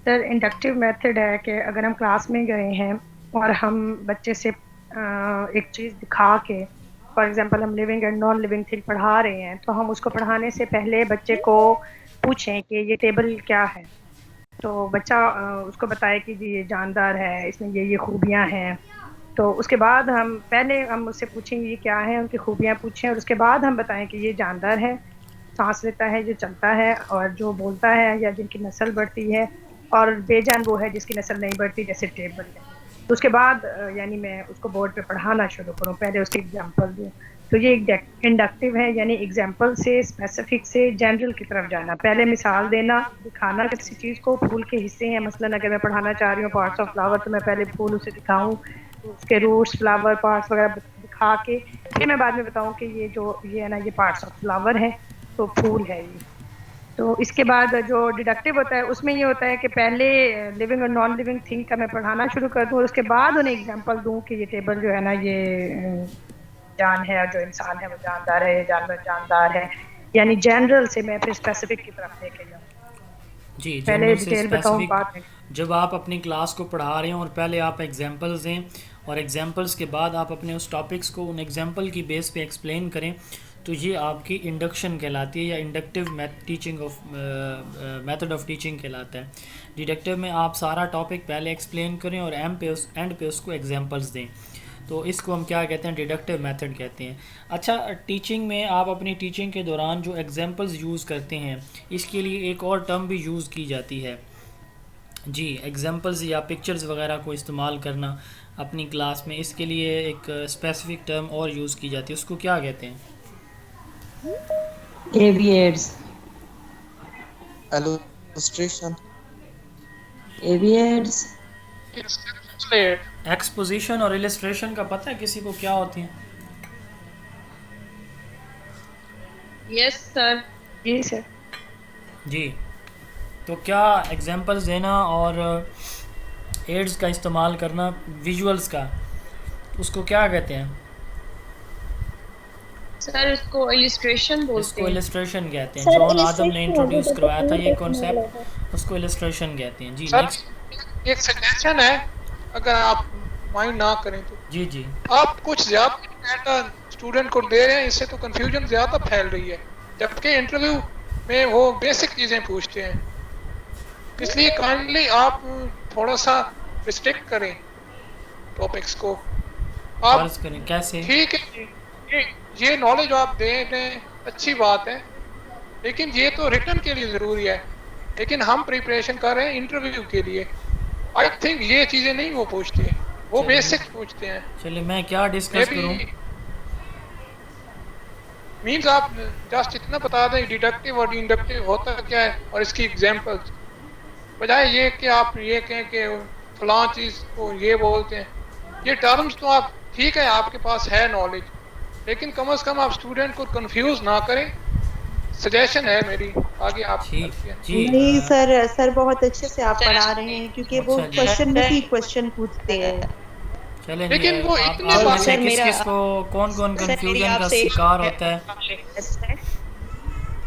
सर इंडक्टिव मेथड है कि अगर हम क्लास में गए हैं और हम बच्चे से एक चीज़ दिखा के, फॉर एग्जांपल हम living and non living thing पढ़ा रहे हैं, तो हम उसको पढ़ाने से पहले बच्चे को पूछें कि ये टेबल क्या है, तो बच्चा उसको बताए कि जी ये जानदार है, इसमें ये खूबियाँ हैं। तो उसके बाद हम उससे पूछें ये क्या है, उनकी खूबियाँ पूछें और उसके बाद हम बताएं कि ये जानदार है, सांस लेता है, जो चलता है और जो बोलता है, या जिनकी नस्ल बढ़ती है, और बेजान वो है जिसकी नस्ल नहीं बढ़ती, जैसे टेबल है। तो उसके बाद यानी मैं उसको बोर्ड पे पढ़ाना शुरू करूँ, पहले उसकी एग्जांपल दूँ। तो ये इंडक्टिव है, यानी एग्जांपल से स्पेसिफिक से जनरल की तरफ जाना, पहले मिसाल देना, दिखाना किसी चीज़ को। फूल के हिस्से हैं, मसलन अगर मैं पढ़ाना चाह रही हूँ पार्ट्स ऑफ फ्लावर, तो मैं पहले फूल उसे दिखाऊँ, उसके रूट्स, फ्लावर पार्ट्स वगैरह दिखा के फिर मैं बाद में बताऊँ कि ये है ना, ये पार्ट्स ऑफ फ्लावर है, तो फूल है ये। तो इसके बाद जो डिडक्टिव होता है उसमें ये होता है कि पहले लिविंग और नॉन लिविंग थिंग का मैं पढ़ाना शुरू कर दूँ और उसके बाद उन्हें एग्जांपल दूँ कि ये टेबल जो है ना ये जान है, और जो इंसान है वो जानदार है, ये जानवर जानदार है। यानी जनरल से मैं फिर स्पेसिफिक की तरफ लेके जाऊँ। जी, पहले डिटेल बताऊँ बाद में। जब आप अपनी क्लास को पढ़ा रहे हो और पहले आप एग्जांपल्स दें और एग्जांपल्स के बाद आप अपने उस टॉपिक्स को उन एग्जांपल की बेस पे एक्सप्लेन करें, तो ये आपकी इंडक्शन कहलाती है या इंडक्टिव मेथड ऑफ टीचिंग कहलाता है। डिडक्टिव में आप सारा टॉपिक पहले एक्सप्लेन करें और एंड पे उसको एग्जांपल्स दें, तो इसको हम क्या कहते हैं? डिडक्टिव मेथड कहते हैं। अच्छा, टीचिंग में आप अपनी टीचिंग के दौरान जो एग्जांपल्स यूज़ करते हैं, इसके लिए एक और टर्म भी यूज़ की जाती है, जी, एग्जांपल्स या पिक्चर्स वगैरह को इस्तेमाल करना अपनी क्लास में, इसके लिए एक स्पेसिफिक टर्म और यूज़ की जाती है, उसको क्या कहते हैं? AVAs, illustration, AVAs, एक्सपोजिशन और इलस्ट्रेशन का पता है किसी को क्या होती हैं? Yes sir. जी सर। जी, तो क्या एग्जांपल्स देना और एड्स का इस्तेमाल करना विजुअल्स का, उसको क्या कहते हैं? सर इसको इलस्ट्रेशन बोलते इसको हैं। इलस्ट्रेशन कहते हैं। जॉन आदम ने इंट्रोड्यूस करवाया था ये कॉन्सेप्ट, उसको इलस्ट्रेशन कहते हैं। जी सर नेक्स्ट। एक सजेशन है, अगर आप माइंड ना करें तो जी जी आप कुछ ज्यादा डाटा स्टूडेंट को दे रहे हैं, इससे तो कंफ्यूजन ज्यादा फैल रही है, जबकि इंटरव्यू में वो बेसिक चीजें पूछते हैं। इसलिए काइंडली आप थोड़ा सा रिस्ट्रिक्ट करें टॉपिक्स को। आप फर्ज करें कैसे? ठीक है, ये नॉलेज आप दे रहे हैं, अच्छी बात है, लेकिन ये तो रिटर्न के लिए ज़रूरी है, लेकिन हम प्रिपरेशन कर रहे हैं इंटरव्यू के लिए। आई थिंक ये चीज़ें नहीं वो पूछते, वो बेसिक पूछते हैं। चलिए मैं क्या डिस्कस करूं? मीन्स आप जस्ट इतना बता दें डिडक्टिव और इंडक्टिव होता क्या है और इसकी एग्जांपल्स, बजाय ये कि आप ये कहें कि फलां चीज़ को ये बोलते हैं। ये टर्म्स तो आप ठीक है, आपके पास है नॉलेज, लेकिन कम से कम आप स्टूडेंट को कंफ्यूज ना करें। सजेशन है मेरी, आगे आप नहीं सर बहुत अच्छे से आप पढ़ा रहे हैं, क्योंकि वो क्वेश्चन में ही क्वेश्चन पूछते हैं। चलें, लेकिन वो इतने किसको कौन कंफ्यूजन का शिकार होता है?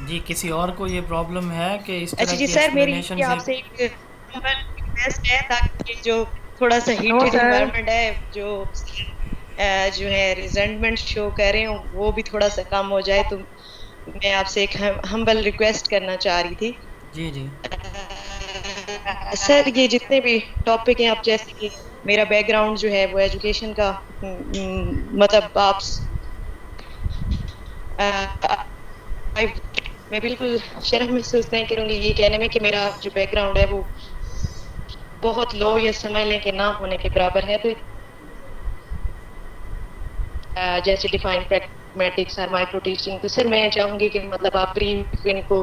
जी, किसी और को ये प्रॉब्लम है कि इस तरह की एक्सप्लेनेशन से आपसे एक रिक्वेस्ट है, ताकि जो थोड़ा सा हीटेड एनवायरनमेंट है, जो है रिजेंटमेंट शो कर रहे हो, वो भी थोड़ा सा कम हो जाए। तो मैं आपसे एक हम्बल रिक्वेस्ट करना चाह रही थी। जी जी सर, ये जितने भी टॉपिक हैं, आप जैसे कि मेरा बैकग्राउंड जो है वो एजुकेशन का, मतलब आप मैं बिल्कुल शर्म महसूस नहीं करूँगी ये कहने में कि मेरा जो बैकग्राउंड है वो बहुत लो या समझ लें कि ना होने के बराबर है। तो जैसे डिफाइन प्रैग्मेटिक्स और माइक्रो टीचिंग, तो सर मैं चाहूँगी कि मतलब आप ब्रीफ इनको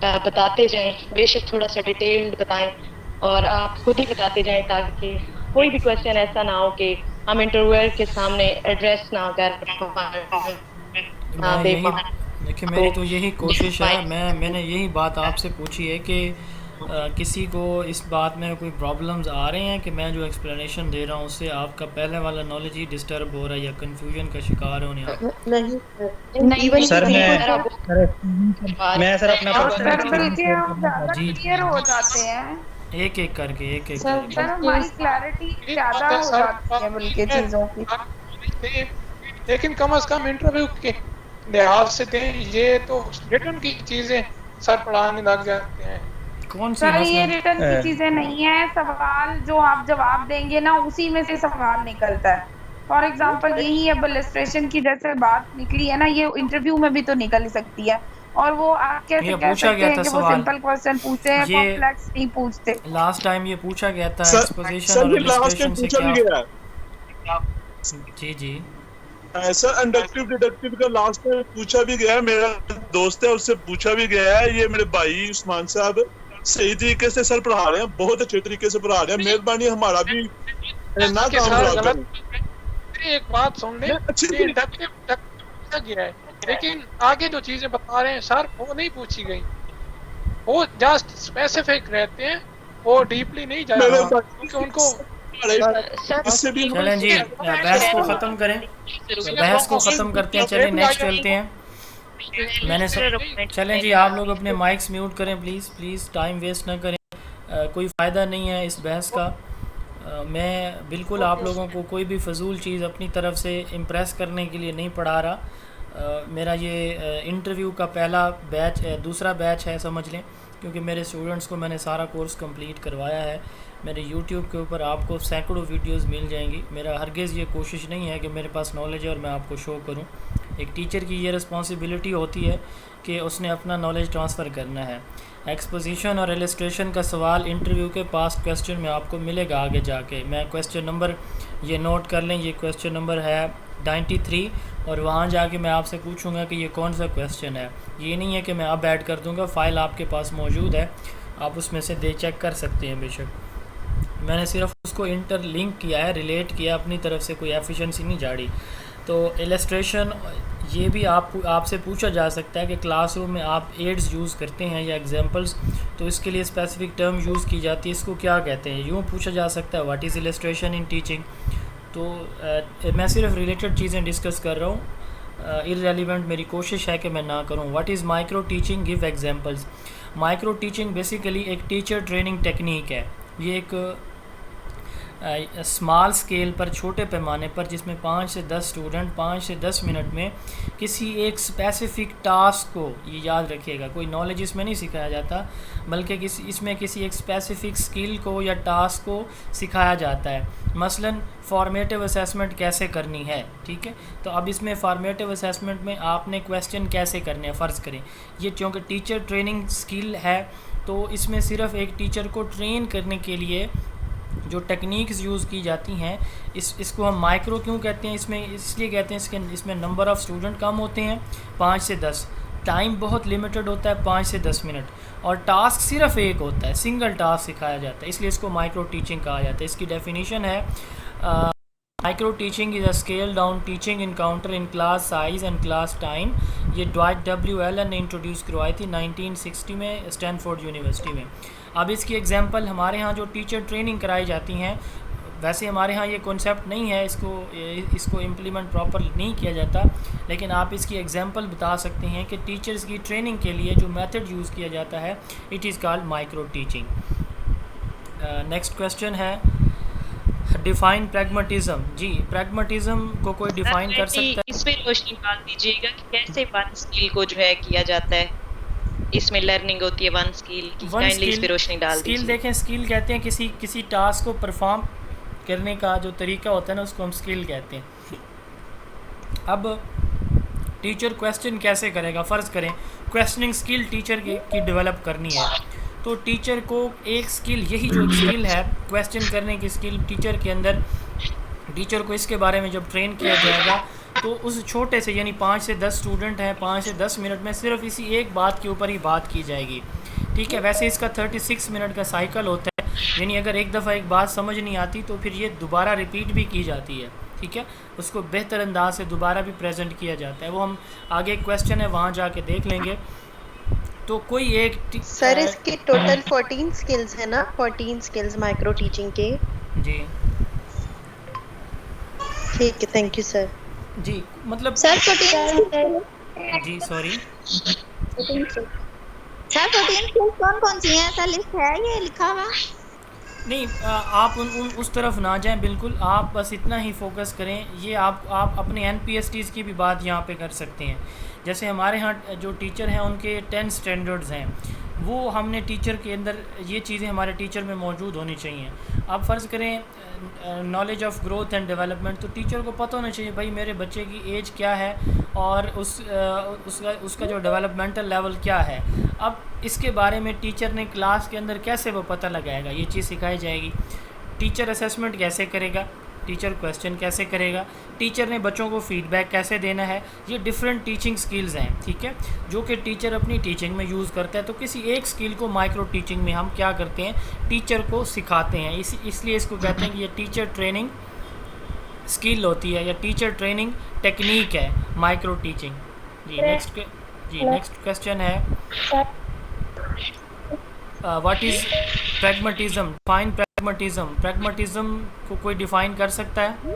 बताते जाएं, बेशक थोड़ा सा डिटेल्ड बताएं और आप खुद ही बताते जाएं, ताकि कोई भी क्वेश्चन ऐसा ना हो कि हम इंटरव्यूअर के सामने एड्रेस ना कर पाएं। देखिए, मेरी तो यही कोशिश है, मैंने यही बात आपसे पूछी है कि किसी को इस बात में कोई प्रॉब्लम्स आ रहे हैं कि मैं जो एक्सप्लेनेशन दे रहा हूँ उससे आपका पहले वाला नॉलेज ही डिस्टर्ब हो रहा है या कंफ्यूजन का शिकार होने आप? नहीं सर मैं सर अपना जी क्लियर हो जाते हैं एक एक करके सर, हमारी क्लैरिटी ज्यादा हो जाती है बल्कि चीजों की। लेकिन कम से कम इंटरव्यू के लिहाज से दें, ये तो रिटर्न की चीजें सर पढ़ाने लग जाते हैं। कौन सी सर ये रिटर्न की चीजें नहीं है, सवाल जो आप जवाब देंगे ना उसी में से सवाल निकलता है। फॉर एग्जांपल यही अब इलस्ट्रेशन की जैसे बात निकली है ना, ये इंटरव्यू में भी तो निकल ही सकती है। और वो आप कैसे कह सकते हैं कि वो सिंपल क्वेश्चन पूछते हैं, कॉम्प्लेक्स नहीं पूछते। लास्ट टाइम ये पूछा गया था एक्सपोजिशन और इलस्ट्रेशन से क्या? जी जी सर इंडक्टिव डिडक्टिव का लास्ट में पूछा भी गया है, मेरा दोस्त है उससे पूछा भी गया है। ये मेरे भाई उस्मान साहब सही तरीके से सर पढ़ा रहे हैं, बहुत अच्छे तरीके से पढ़ा रहे हैं। मेहरबानी हमारा भी ना काम एक बात सुन ले, इंडक्टिव गया है, लेकिन आगे जो चीजें बता रहे हैं सर वो नहीं पूछी गई, वो जस्ट स्पेसिफिक रहते हैं, वो डीपली नहीं जा रहा, क्योंकि उनको चलें जी, बहस को ख़त्म करें, बहस को ख़त्म करते हैं। चलें नेक्स्ट चलते हैं। चलें जी, आप लोग अपने माइक्स म्यूट करें प्लीज़, टाइम वेस्ट ना करें, कोई फ़ायदा नहीं है इस बहस का। मैं बिल्कुल आप लोगों को कोई भी फ़जूल चीज़ अपनी तरफ से इम्प्रेस करने के लिए नहीं पढ़ा रहा। मेरा ये इंटरव्यू का पहला बैच है, दूसरा बैच है समझ लें, क्योंकि मेरे स्टूडेंट्स को मैंने सारा कोर्स कंप्लीट करवाया है। मेरे YouTube के ऊपर आपको सैकड़ों वीडियोस मिल जाएंगी। मेरा हरगिज़ ये कोशिश नहीं है कि मेरे पास नॉलेज है और मैं आपको शो करूं। एक टीचर की ये रिस्पॉन्सिबिलिटी होती है कि उसने अपना नॉलेज ट्रांसफ़र करना है। एक्सपोजिशन और इलस्ट्रेशन का सवाल इंटरव्यू के पास क्वेश्चन में आपको मिलेगा आगे जाके। मैं क्वेश्चन नंबर ये नोट कर लें, ये क्वेश्चन नंबर है 93 और वहाँ जाके मैं आपसे पूछूंगा कि ये कौन सा क्वेश्चन है। ये नहीं है कि मैं अब ऐड कर दूंगा, फ़ाइल आपके पास मौजूद है, आप उसमें से चेक कर सकते हैं। बेशक मैंने सिर्फ उसको इंटरलिंक किया है, रिलेट किया, अपनी तरफ से कोई एफिशिएंसी नहीं झाड़ी। तो इलस्ट्रेशन ये भी आपसे पूछा जा सकता है कि क्लासरूम में आप एड्स यूज़ करते हैं या एग्जांपल्स, तो इसके लिए स्पेसिफिक टर्म यूज़ की जाती है, इसको क्या कहते हैं। यूँ पूछा जा सकता है what is illustration in teaching. तो मैं सिर्फ रिलेटेड चीज़ें डिस्कस कर रहा हूँ, इररेलेवेंट मेरी कोशिश है कि मैं ना करूँ। What is micro teaching, give examples. Micro teaching basically एक टीचर ट्रेनिंग टेक्निक है। ये एक स्मॉल स्केल पर, छोटे पैमाने पर, जिसमें 5 से 10 स्टूडेंट 5 से 10 मिनट में किसी एक स्पेसिफ़िक टास्क को, ये याद रखिएगा, कोई नॉलेज इसमें नहीं सिखाया जाता, बल्कि इसमें किसी एक स्पेसिफ़िक स्किल को या टास्क को सिखाया जाता है। मसलन फॉर्मेटिव असेसमेंट कैसे करनी है, ठीक है। तो अब इसमें फॉर्मेटिव असेसमेंट में आपने क्वेश्चन कैसे करने हैं, फ़र्ज़ करें ये क्योंकि टीचर ट्रेनिंग स्किल है, तो इसमें सिर्फ एक टीचर को ट्रेन करने के लिए जो टेक्निक्स यूज़ की जाती हैं, इसको हम माइक्रो क्यों कहते हैं, इसमें इसलिए कहते हैं इसमें नंबर ऑफ़ स्टूडेंट कम होते हैं, 5 से 10, टाइम बहुत लिमिटेड होता है 5 से 10 मिनट, और टास्क सिर्फ एक होता है, सिंगल टास्क सिखाया जाता है, इसलिए इसको माइक्रो टीचिंग कहा जाता है। इसकी डेफिनेशन है micro teaching is a scale down teaching encounter in class size and class time. ये ड्वाइट डब्ल्यू एलन ने इंट्रोड्यूस करवाई थी 1960 में स्टैनफोर्ड यूनिवर्सिटी में। अब इसकी एग्जांपल हमारे यहाँ जो टीचर ट्रेनिंग कराई जाती हैं, वैसे हमारे यहाँ ये कॉन्सेप्ट नहीं है, इसको इम्प्लीमेंट प्रॉपर नहीं किया जाता, लेकिन आप इसकी एग्जांपल बता सकते हैं कि टीचर्स की ट्रेनिंग के लिए जो मेथड यूज़ किया जाता है, it is called micro teaching. Next question है डिफाइन प्रैग्मेटिज्म। जी, प्रैग्मेटिज्म को कोई डिफाइन कर सकता है? इसमें रोशनी डाल दीजिएगा कि कैसे वन स्किल को जो है किया जाता है, इसमें लर्निंग होती है वन स्किल की, काइंडली इस पे रोशनी डाल दीजिए। स्किल देखें, स्किल कहते हैं किसी टास्क को परफॉर्म करने का जो तरीका होता है ना, उसको हम स्किल कहते हैं। अब टीचर क्वेश्चन कैसे करेगा, फ़र्ज़ करें क्वेश्चनिंग स्किल टीचर की डेवलप करनी है, तो टीचर को एक स्किल, यही जो स्किल है क्वेश्चन करने की स्किल, टीचर के अंदर, टीचर को इसके बारे में जब ट्रेन किया जाएगा, तो उस छोटे से, यानी 5 से 10 स्टूडेंट हैं, 5 से 10 मिनट में सिर्फ इसी एक बात के ऊपर ही बात की जाएगी, ठीक है। वैसे इसका 36 मिनट का साइकिल होता है, यानी अगर एक दफ़ा एक बात समझ नहीं आती तो फिर ये दोबारा रिपीट भी की जाती है, ठीक है, उसको बेहतर अंदाज से दोबारा भी प्रेजेंट किया जाता है। वो हम आगे क्वेश्चन है वहाँ जाके देख लेंगे। तो कोई एक सर इसके टोटल 14 स्किल्स है ना, 14 स्किल्स माइक्रो टीचिंग के। जी ठीक है, थैंक यू सर। जी, मतलब सर 14 जी सॉरी सर 14 कौन सी है सर, लिस्ट है ये लिखा हुआ? नहीं, आप उस तरफ ना जाएं, बिल्कुल आप बस इतना ही फोकस करें। ये आप अपने NPSTs की भी बात यहाँ पे कर सकते हैं। जैसे हमारे यहाँ जो टीचर हैं उनके 10 स्टैंडर्ड्स हैं, वो हमने टीचर के अंदर ये चीज़ें हमारे टीचर में मौजूद होनी चाहिए। आप फ़र्ज़ करें knowledge of growth and development, तो टीचर को पता होना चाहिए भाई मेरे बच्चे की एज क्या है और उसका जो डेवलपमेंटल लेवल क्या है। अब इसके बारे में टीचर ने क्लास के अंदर कैसे वो पता लगाएगा, ये चीज़ सिखाई जाएगी। टीचर असेसमेंट कैसे करेगा, टीचर क्वेश्चन कैसे करेगा, टीचर ने बच्चों को फीडबैक कैसे देना है, ये डिफरेंट टीचिंग स्किल्स हैं, ठीक है, जो कि टीचर अपनी टीचिंग में यूज़ करता है। तो किसी एक स्किल को माइक्रो टीचिंग में हम क्या करते हैं, टीचर को सिखाते हैं, इसलिए इसको कहते हैं कि ये टीचर ट्रेनिंग स्किल होती है या टीचर ट्रेनिंग टेक्निक है माइक्रो टीचिंग। जी नेक्स्ट क्वेश्चन है what is pragmatism, define pragmatism. Pragmatism को कोई डिफाइन कर सकता है?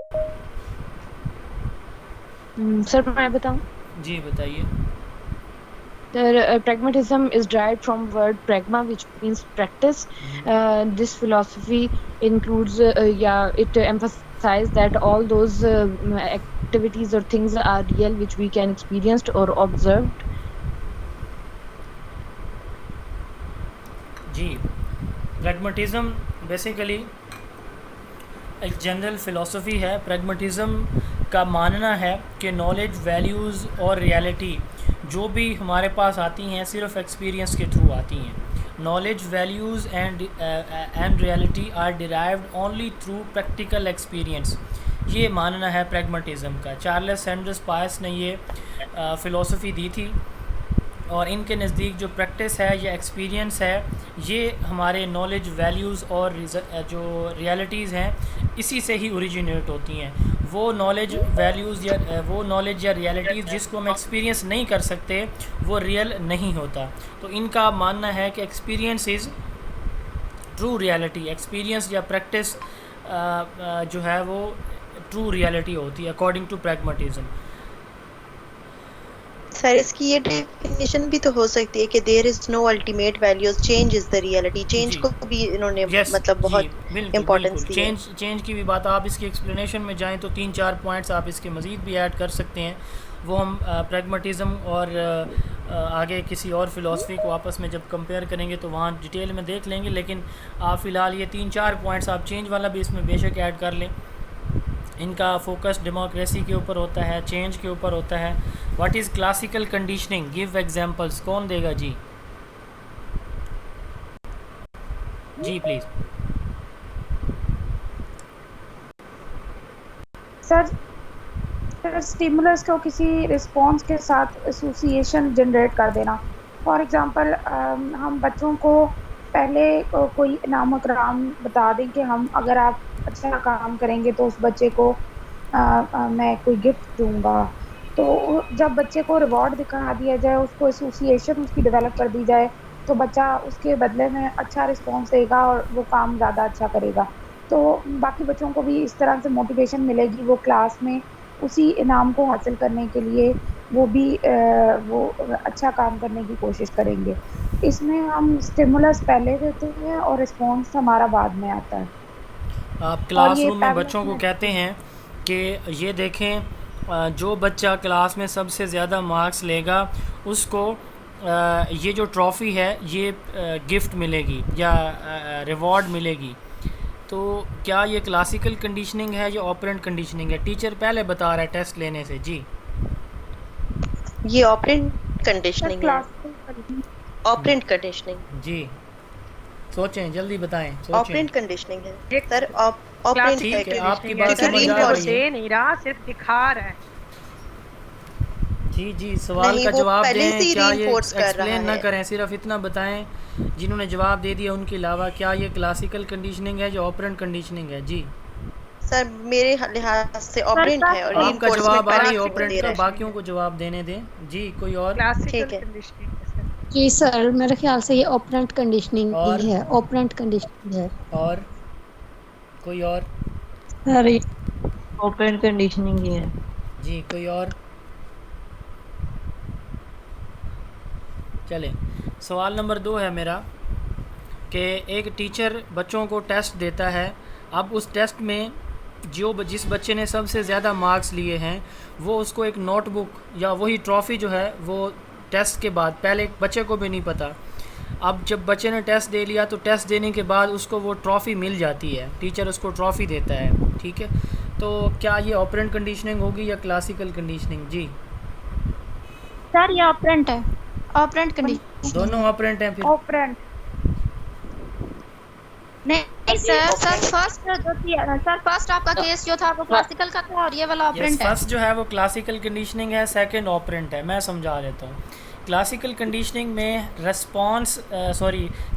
सर मैं बताऊं? जी बताइए। Pragmatism is derived from word pragma, which means practice. This philosophy includes, it emphasizes that all those activities or things are real, which we can experience or observed. जी, pragmatism basically एक general philosophy है। Pragmatism का मानना है कि knowledge, values और reality जो भी हमारे पास आती हैं सिर्फ एक्सपीरियंस के थ्रू आती हैं। Knowledge, values and reality are derived only through practical experience, ये मानना है प्रैग्मेटिज़म का। चार्ल्स सैंडर्स पायस ने ये फ़िलासफ़ी दी थी और इनके नज़दीक जो प्रैक्टिस है या एक्सपीरियंस है ये हमारे नॉलेज, वैल्यूज़ और जो रियलिटीज़ हैं इसी से ही ओरिजिनेट होती हैं। वो नॉलेज, वैल्यूज़ या रियलिटीज़ जिसको हम एक्सपीरियंस नहीं कर सकते वो रियल नहीं होता। तो इनका मानना है कि experience is true reality, experience या प्रैक्टिस जो है वो ट्रू रियलिटी होती है अकॉर्डिंग टू प्रैग्मेटिज़म। सर इसकी ये डेफिनेशन भी तो हो सकती है कि there is no ultimate values, change is the reality. Change को भी इन्होंने मतलब बहुत इंपॉर्टेंस दी है। चेंज की भी बात, आप इसकी एक्सप्लेनेशन में जाएं तो 3-4 पॉइंट्स आप इसके मज़ीद भी ऐड कर सकते हैं। वो हम प्रैग्मेटिज़म और आगे किसी और फ़िलासफ़ी को आपस में जब कंपेयर करेंगे तो वहाँ डिटेल में देख लेंगे, लेकिन आप फ़िलहाल ये 3-4 पॉइंट्स आप चेंज वाला भी इसमें बेशक ऐड कर लें। इनका फोकस डेमोक्रेसी के ऊपर होता है, चेंज के ऊपर होता है। What is classical conditioning, give examples, कौन देगा जी? जी प्लीज़। सर स्टिमुलस को किसी रिस्पॉन्स के साथ एसोसिएशन जनरेट कर देना। फॉर एग्जांपल हम बच्चों को पहले कोई इनाम इकराम बता दें कि हम अगर आप अच्छा काम करेंगे तो उस बच्चे को मैं कोई गिफ्ट दूंगा। तो जब बच्चे को रिवॉर्ड दिखा दिया जाए, उसको एसोसिएशन उसकी डेवलप कर दी जाए तो बच्चा उसके बदले में अच्छा रिस्पॉन्स देगा और वो काम ज़्यादा अच्छा करेगा। तो बाकी बच्चों को भी इस तरह से मोटिवेशन मिलेगी, वो क्लास में उसी इनाम को हासिल करने के लिए वो भी वो अच्छा काम करने की कोशिश करेंगे। इसमें हम स्टिमुलस पहले देते हैं और रिस्पॉन्स हमारा बाद में आता है। आप क्लासरूम में बच्चों को कहते हैं कि ये देखें जो बच्चा क्लास में सबसे ज़्यादा मार्क्स लेगा उसको ये जो ट्रॉफ़ी है ये गिफ्ट मिलेगी या रिवॉर्ड मिलेगी। तो क्या ये क्लासिकल कंडीशनिंग है या ऑपरेंट कंडीशनिंग है? टीचर पहले बता रहा है टेस्ट लेने से। जी ये ऑपरेंट कंडीशनिंग है। ऑपरेंट कंडीशनिंग जी, सोचें, जल्दी बताएं। ऑपरेंट कंडीशनिंग है सर। ऑपरेंट ठीक है, आपकी बात समझ आ रही है। नहीं रहा, सिर्फ दिखा रहा है। जी सवाल का जवाब दें, क्या ये एक्सप्लेन ना करें, सिर्फ इतना बताएं। जिन्होंने जवाब दे दिया उनके अलावा क्या ये क्लासिकल कंडीशनिंग है या ऑपरेंट कंडीशनिंग है? जी सर मेरे लिहाज से ऑपरेंट है और आपका जवाब आ रही है ऑपरेंट का, बाकियों को जवाब देने दें। जी कोई और? ठीक है जी सर, मेरे ख्याल से ये ऑपरेंट कंडीशनिंग ही है, ऑपरेंट कंडीशनिंग है। और कोई और? अरे ऑपरेंट कंडीशनिंग ही है जी। कोई और? चलें, सवाल नंबर 2 है मेरा कि एक टीचर बच्चों को टेस्ट देता है। अब उस टेस्ट में जिस बच्चे ने सबसे ज़्यादा मार्क्स लिए हैं वो उसको एक नोटबुक या वही ट्रॉफ़ी जो है वो टेस्ट के बाद, पहले एक बच्चे को भी नहीं पता। अब जब बच्चे ने टेस्ट दे लिया तो टेस्ट देने के बाद उसको वो ट्रॉफ़ी मिल जाती है, टीचर उसको ट्रॉफ़ी देता है। ठीक है, तो क्या ये ऑपरेंट कंडीशनिंग होगी या क्लासिकल कंडीशनिंग? जी सर ये ऑपरेंट है, ऑपरेंट कंडीशनिंग। दोनों ऑपरेंट हैं फिर? ऑपरेंट नहीं सर फर्स्ट जो थी सर, फर्स्ट आपका केस जो था वो क्लासिकल का था और ये वाला ऑपरेंट है। फर्स्ट जो है वो क्लासिकल कंडीशनिंग है, सेकंड ऑपरेंट है। मैं समझा देता हूँ। क्लासिकल कंडीशनिंग में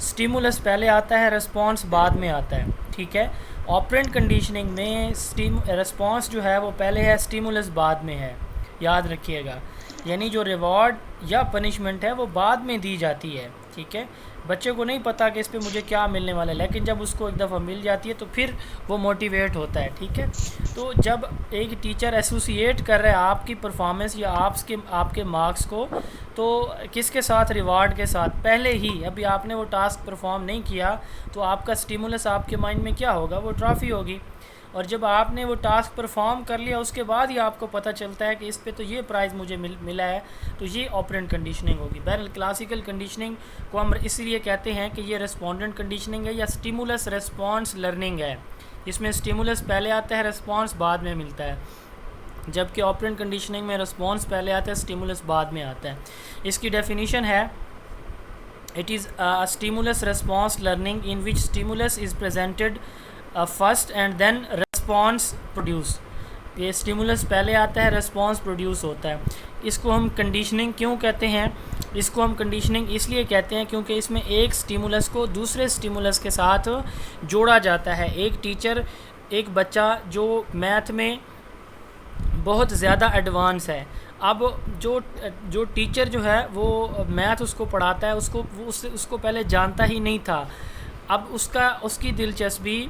स्टिमुलस पहले आता है, रिस्पॉन्स बाद में आता है। ठीक है, ऑपरेंट कंडीशनिंग में रिस्पॉन्स जो है वो पहले है, स्टिमुलस बाद में है। याद रखिएगा, यानी जो रिवॉर्ड या पनिशमेंट है वो बाद में दी जाती है। ठीक है, बच्चे को नहीं पता कि इस पे मुझे क्या मिलने वाला है, लेकिन जब उसको एक दफ़ा मिल जाती है तो फिर वो मोटिवेट होता है। ठीक है, तो जब एक टीचर एसोसिएट कर रहा है आपकी परफॉर्मेंस या आपके मार्क्स को, तो किसके साथ? रिवार्ड के साथ। पहले ही अभी आपने वो टास्क परफॉर्म नहीं किया तो आपका स्टिमुलस आपके माइंड में क्या होगा? वो ट्रॉफ़ी होगी। और जब आपने वो टास्क परफॉर्म कर लिया उसके बाद ही आपको पता चलता है कि इस पे तो ये प्राइज़ मुझे मिला है, तो ये ऑपरेंट कंडीशनिंग होगी। बहरहाल क्लासिकल कंडीशनिंग को हम इसलिए कहते हैं कि ये रेस्पोंडेंट कंडीशनिंग है या स्टिमुलस रिस्पॉन्स लर्निंग है। इसमें स्टिमुलस पहले आता है, रिस्पॉन्स बाद में मिलता है। जबकि ऑपरेंट कंडीशनिंग में रिस्पॉन्स पहले आता है, स्टिमुलस बाद में आता है। इसकी डेफिनीशन है, it is a stimulus response learning in which stimulus is presented first and then response produce. ये स्टिमुलस पहले आता है, रिस्पॉन्स प्रोड्यूस होता है। इसको हम कंडीशनिंग क्यों कहते हैं? इसको हम कंडीशनिंग इसलिए कहते हैं क्योंकि इसमें एक स्टिमुलस को दूसरे स्टिमुलस के साथ जोड़ा जाता है। एक टीचर, एक बच्चा जो मैथ में बहुत ज़्यादा एडवांस है, अब जो टीचर जो है वो मैथ उसको पढ़ाता है, उसको पहले जानता ही नहीं था। अब उसकी दिलचस्पी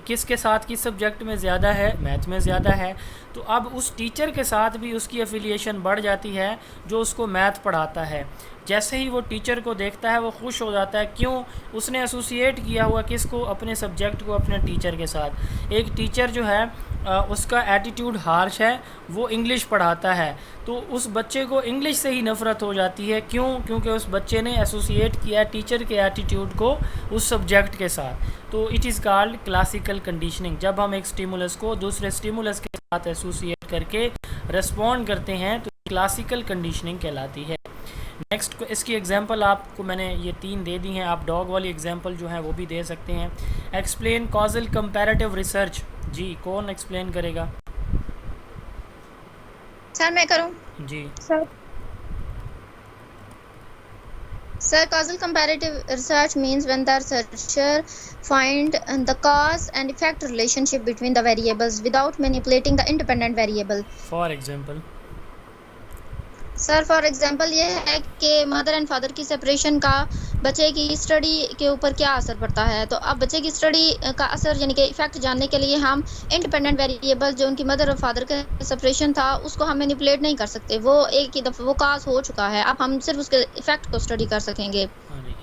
किसके साथ, किस सब्जेक्ट में ज़्यादा है? मैथ में ज़्यादा है। तो अब उस टीचर के साथ भी उसकी एफिलिएशन बढ़ जाती है जो उसको मैथ पढ़ाता है। जैसे ही वो टीचर को देखता है वो खुश हो जाता है। क्यों? उसने एसोसिएट किया हुआ किसको? अपने सब्जेक्ट को अपने टीचर के साथ। एक टीचर जो है उसका एटीट्यूड हार्श है, वो इंग्लिश पढ़ाता है, तो उस बच्चे को इंग्लिश से ही नफ़रत हो जाती है। क्यों? क्योंकि उस बच्चे ने एसोसिएट किया टीचर के एटीट्यूड को उस सब्जेक्ट के साथ। तो it is called classical conditioning. जब हम एक स्टिमुलस को दूसरे स्टिमुलस के साथ एसोसिएट करके रिस्पॉन्ड करते हैं तो क्लासिकल कंडीशनिंग कहलाती है। नेक्स्ट इसकी एग्जांपल आपको मैंने ये 3 दे दी हैं, आप डॉग वाली एग्जांपल जो है वो भी दे सकते हैं। Explain causal comparative research. जी, कौन एक्सप्लेन करेगा? सर मैं करूं? जी sir, causal comparative research means when the researcher find the cause and effect relationship between the variables without manipulating the independent variable. For example? Sir for example ये है कि mother and father की separation का बच्चे की study के ऊपर क्या असर पड़ता है। तो अब बच्चे की स्टडी का असर यानी कि इफेक्ट जानने के लिए हम इंडिपेंडेंट वेरिएबल जो उनकी मदर और फादर का सेपरेशन था उसको हम मैनिपुलेट नहीं कर सकते, वो एक ही दफ़ा वो काज हो चुका है, अब हम सिर्फ उसके इफेक्ट को स्टडी कर सकेंगे।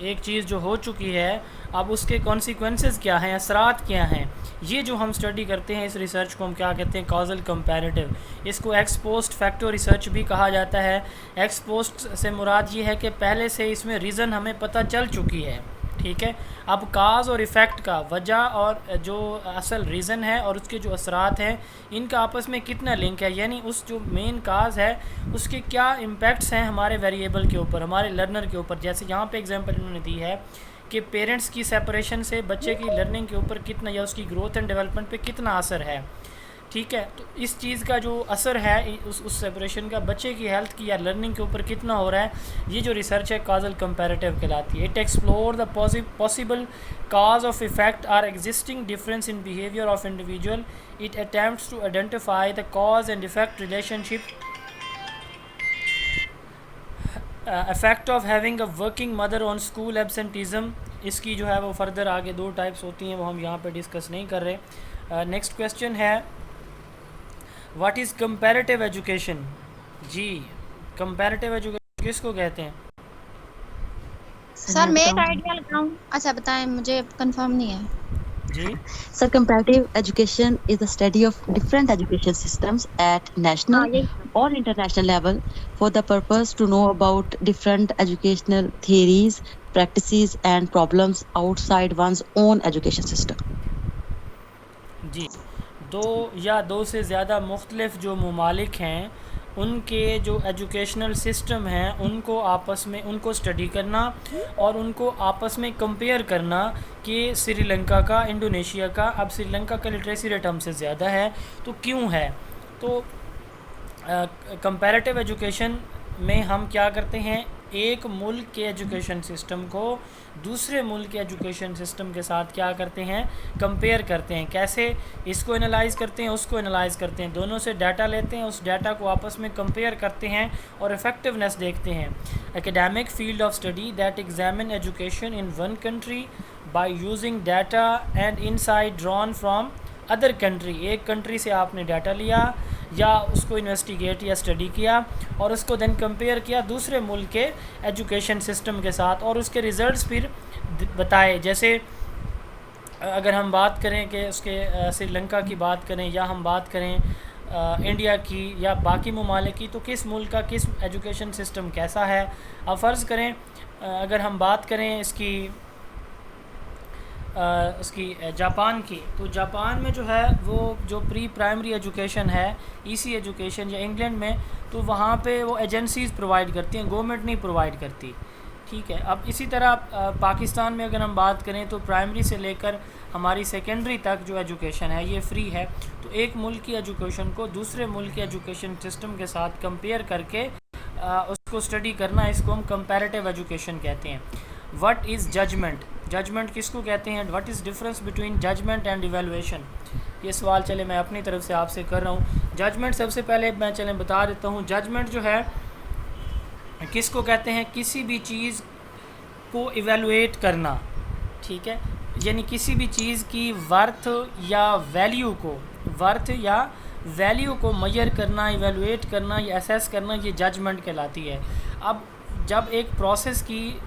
एक चीज़ जो हो चुकी है अब उसके कॉन्सिक्वेंसेस क्या हैं, असरात क्या हैं, ये जो हम स्टडी करते हैं इस रिसर्च को हम क्या कहते हैं? Causal comparative. इसको एक्स पोस्ट फैक्टो रिसर्च भी कहा जाता है। एक्स पोस्ट से मुराद ये है कि पहले से इसमें रीज़न हमें पता चल चुकी है, ठीक है। अब काज और इफ़ेक्ट का वजह और जो असल रीज़न है और उसके जो असरात हैं इनका आपस में कितना लिंक है, यानी उस जो मेन काज है उसके क्या इम्पेक्ट्स हैं हमारे वेरिएबल के ऊपर, हमारे लर्नर के ऊपर। जैसे यहाँ पे एग्जांपल इन्होंने दी है कि पेरेंट्स की सेपरेशन से बच्चे की लर्निंग के ऊपर कितना या उसकी ग्रोथ एंड डेवलपमेंट पे कितना असर है, ठीक है। तो इस चीज़ का जो असर है उस सेपरेशन का बच्चे की हेल्थ की या लर्निंग के ऊपर कितना हो रहा है, ये जो रिसर्च है कॉजल कंपैरेटिव कहलाती है। It explore the possible cause of effect or existing difference in behavior of individual. It attempts to identify the cause and effect relationship, effect of having a working mother on school absenteeism. इसकी जो है वो further आगे 2 types होती हैं, वो हम यहाँ पे डिस्कस नहीं कर रहे। नेक्स्ट क्वेश्चन है व्हाट इज़ कंपैरेटिव एजुकेशन। जी, कंपैरेटिव एजुकेशन किसको कहते हैं? सर मैं एक आइडिया लगाऊं। अच्छा बताएं, मुझे कंफर्म नहीं है। जी sir, comparative education is the study of different education systems at national or international level for the purpose to know about different educational theories, practices and problems outside one's own education system. जी, 2 या 2 से ज़्यादा मुख्तलिफ जो ममालिक हैं उनके जो educational system हैं उनको आपस में उनको स्टडी करना और उनको आपस में कंपेयर करना कि श्रीलंका का, इंडोनेशिया का, अब श्रीलंका का लिटरेसी रेट हमसे ज़्यादा है तो क्यों है। तो कंपैरेटिव एजुकेशन में हम क्या करते हैं, एक मुल्क के एजुकेशन सिस्टम को दूसरे मुल्क के एजुकेशन सिस्टम के साथ क्या करते हैं, कंपेयर करते हैं। कैसे? इसको एनालाइज करते हैं, उसको एनालाइज करते हैं, दोनों से डाटा लेते हैं, उस डाटा को आपस में कंपेयर करते हैं और इफ़ेक्टिवनेस देखते हैं। Academic field of study that examine education in one country by using data and insight drawn from other country. एक कंट्री से आपने डाटा लिया या उसको इन्वेस्टिगेट या स्टडी किया और उसको देन कंपेयर किया दूसरे मुल्क के एजुकेशन सिस्टम के साथ और उसके रिज़ल्ट्स फिर बताए। जैसे अगर हम बात करें कि उसके श्रीलंका की बात करें या हम बात करें इंडिया की या बाकी ममालिक की, तो किस मुल्क का किस एजुकेशन सिस्टम कैसा है। अब फ़र्ज़ करें अगर हम बात करें इसकी उसकी जापान की, तो जापान में जो है वो जो प्री प्राइमरी एजुकेशन है, ईसी एजुकेशन या इंग्लैंड में, तो वहाँ पे वो एजेंसीज़ प्रोवाइड करती हैं, गवर्नमेंट नहीं प्रोवाइड करती। ठीक है। अब इसी तरह पाकिस्तान में अगर हम बात करें तो प्राइमरी से लेकर हमारी सेकेंडरी तक जो एजुकेशन है ये फ्री है। तो एक मुल्क की एजुकेशन को दूसरे मुल्क के एजुकेशन सिस्टम के साथ कंपेयर करके उसको स्टडी करना, इसको हम कंपैरेटिव एजुकेशन कहते हैं। What is judgement? जजमेंट किसको कहते हैं? What is difference between judgment and evaluation? ये सवाल चले मैं अपनी तरफ से आपसे कर रहा हूँ। जजमेंट सबसे पहले मैं चले बता देता हूँ। जजमेंट जो है किसको कहते हैं? किसी भी चीज़ को इवैल्यूएट करना, ठीक है, यानी किसी भी चीज़ की वर्थ या वैल्यू को मेजर करना, इवैल्यूएट करना या असेस करना, ये जजमेंट कहलाती है। अब जब एक प्रोसेस की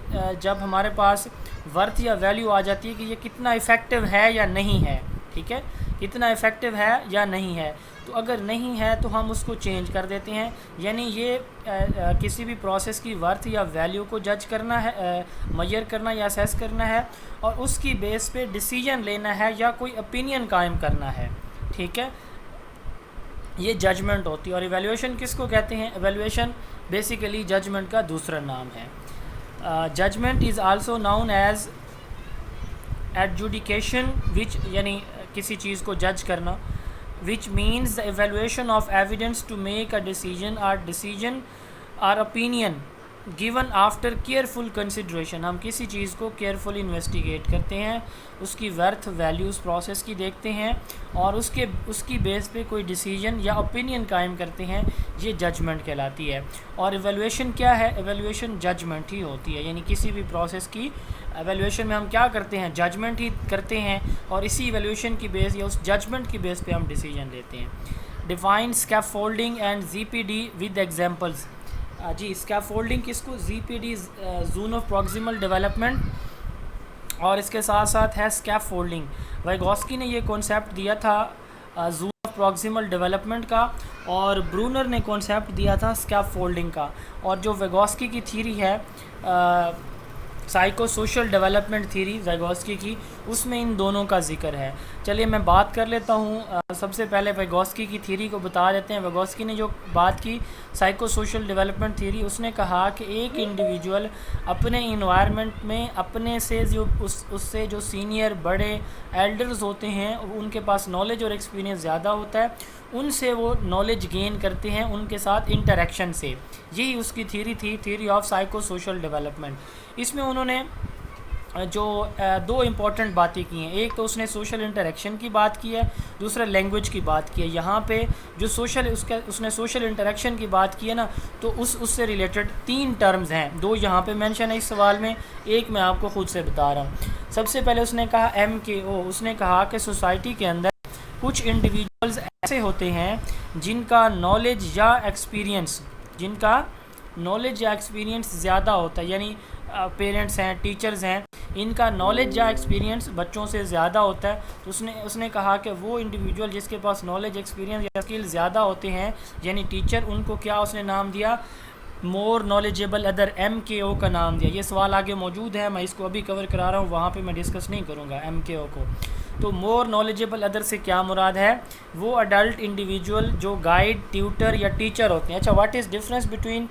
जब हमारे पास वर्थ या वैल्यू आ जाती है कि ये कितना इफ़ेक्टिव है या नहीं है, ठीक है, कितना इफ़ेक्टिव है या नहीं है, तो अगर नहीं है तो हम उसको चेंज कर देते हैं। यानी ये किसी भी प्रोसेस की वर्थ या वैल्यू को जज करना है, मेजर करना या असेस करना है, और उसकी बेस पे डिसीजन लेना है या कोई ओपिनियन कायम करना है, ठीक है, ये जजमेंट होती है। और इवैल्यूएशन किसको कहते हैं? इवैल्यूएशन बेसिकली जजमेंट का दूसरा नाम है। Judgement is also known as adjudication, which यानी किसी चीज़ को जज करना, which means the evaluation of evidence to make a decision or opinion given after careful consideration। हम किसी चीज़ को केयरफुल इन्वेस्टिगेट करते हैं, उसकी वर्थ वैल्यूज़ प्रोसेस की देखते हैं और उसकी बेस पे कोई डिसीजन या ओपिनियन कायम करते हैं, ये जजमेंट कहलाती है। और एवेल्यूएशन क्या है? एवेल्यूएशन जजमेंट ही होती है, यानी किसी भी प्रोसेस की एवेल्यूएशन में हम क्या करते हैं? जजमेंट ही करते हैं, और इसी एवेल्यूएशन की बेस या उस जजमेंट की बेस पे हम डिसीजन लेते हैं। Define scaffolding and ZPD with examples. जी, स्कैफोल्डिंग किसको? ZPD, zone of proximal development, और इसके साथ साथ है स्कैफोल्डिंग। वाइगोस्की ने ये कॉन्सेप्ट दिया था जोन ऑफ प्रॉक्सिमल डेवलपमेंट का, और ब्रूनर ने कॉन्सेप्ट दिया था स्कैफोल्डिंग का। और जो वाइगोस्की की थ्योरी है psycho social development theory Vygotsky की, उसमें इन दोनों का जिक्र है। चलिए मैं बात कर लेता हूँ। सबसे पहले वाइगोस्की की थ्योरी को बता देते हैं। वाइगोस्की ने जो बात की साइको सोशल डेवलपमेंट थ्योरी, उसने कहा कि एक इंडिविजुअल अपने इन्वायरमेंट में अपने से जो उससे जो सीनियर बड़े एल्डर्स होते हैं, उनके पास नॉलेज और एक्सपीरियंस ज़्यादा होता है, उनसे वो नॉलेज गेन करते हैं उनके साथ इंटरेक्शन से। यही उसकी थ्योरी थी, theory of psycho social development. इसमें उन्होंने जो दो इम्पॉर्टेंट बातें की हैं, एक तो उसने सोशल इंटरेक्शन की बात की है, दूसरा लैंग्वेज की बात की है। यहाँ पे जो उसने सोशल इंटरेक्शन की बात की है ना, तो उससे रिलेटेड 3 टर्म्स हैं, 2 यहाँ पे मेंशन है इस सवाल में, एक मैं आपको खुद से बता रहा हूँ। सबसे पहले उसने कहा MKO, उसने कहा कि सोसाइटी के अंदर कुछ इंडिविजुअल्स ऐसे होते हैं जिनका नॉलेज या एक्सपीरियंस ज़्यादा होता है, यानी पेरेंट्स हैं, टीचर्स हैं, इनका नॉलेज या एक्सपीरियंस बच्चों से ज़्यादा होता है। तो उसने कहा कि वो इंडिविजुअल जिसके पास नॉलेज, एक्सपीरियंस या स्किल ज़्यादा होते हैं, यानी टीचर, उनको क्या उसने नाम दिया? मोर नॉलेजेबल अदर, MKO का नाम दिया। ये सवाल आगे मौजूद है, मैं इसको अभी कवर करा रहा हूँ, वहाँ पे मैं डिस्कस नहीं करूँगा MKO को। तो मोर नॉलेजेबल अदर से क्या मुराद है? वो अडल्ट इंडिविजुअल जो गाइड, ट्यूटर या टीचर होते हैं। अच्छा, what is difference between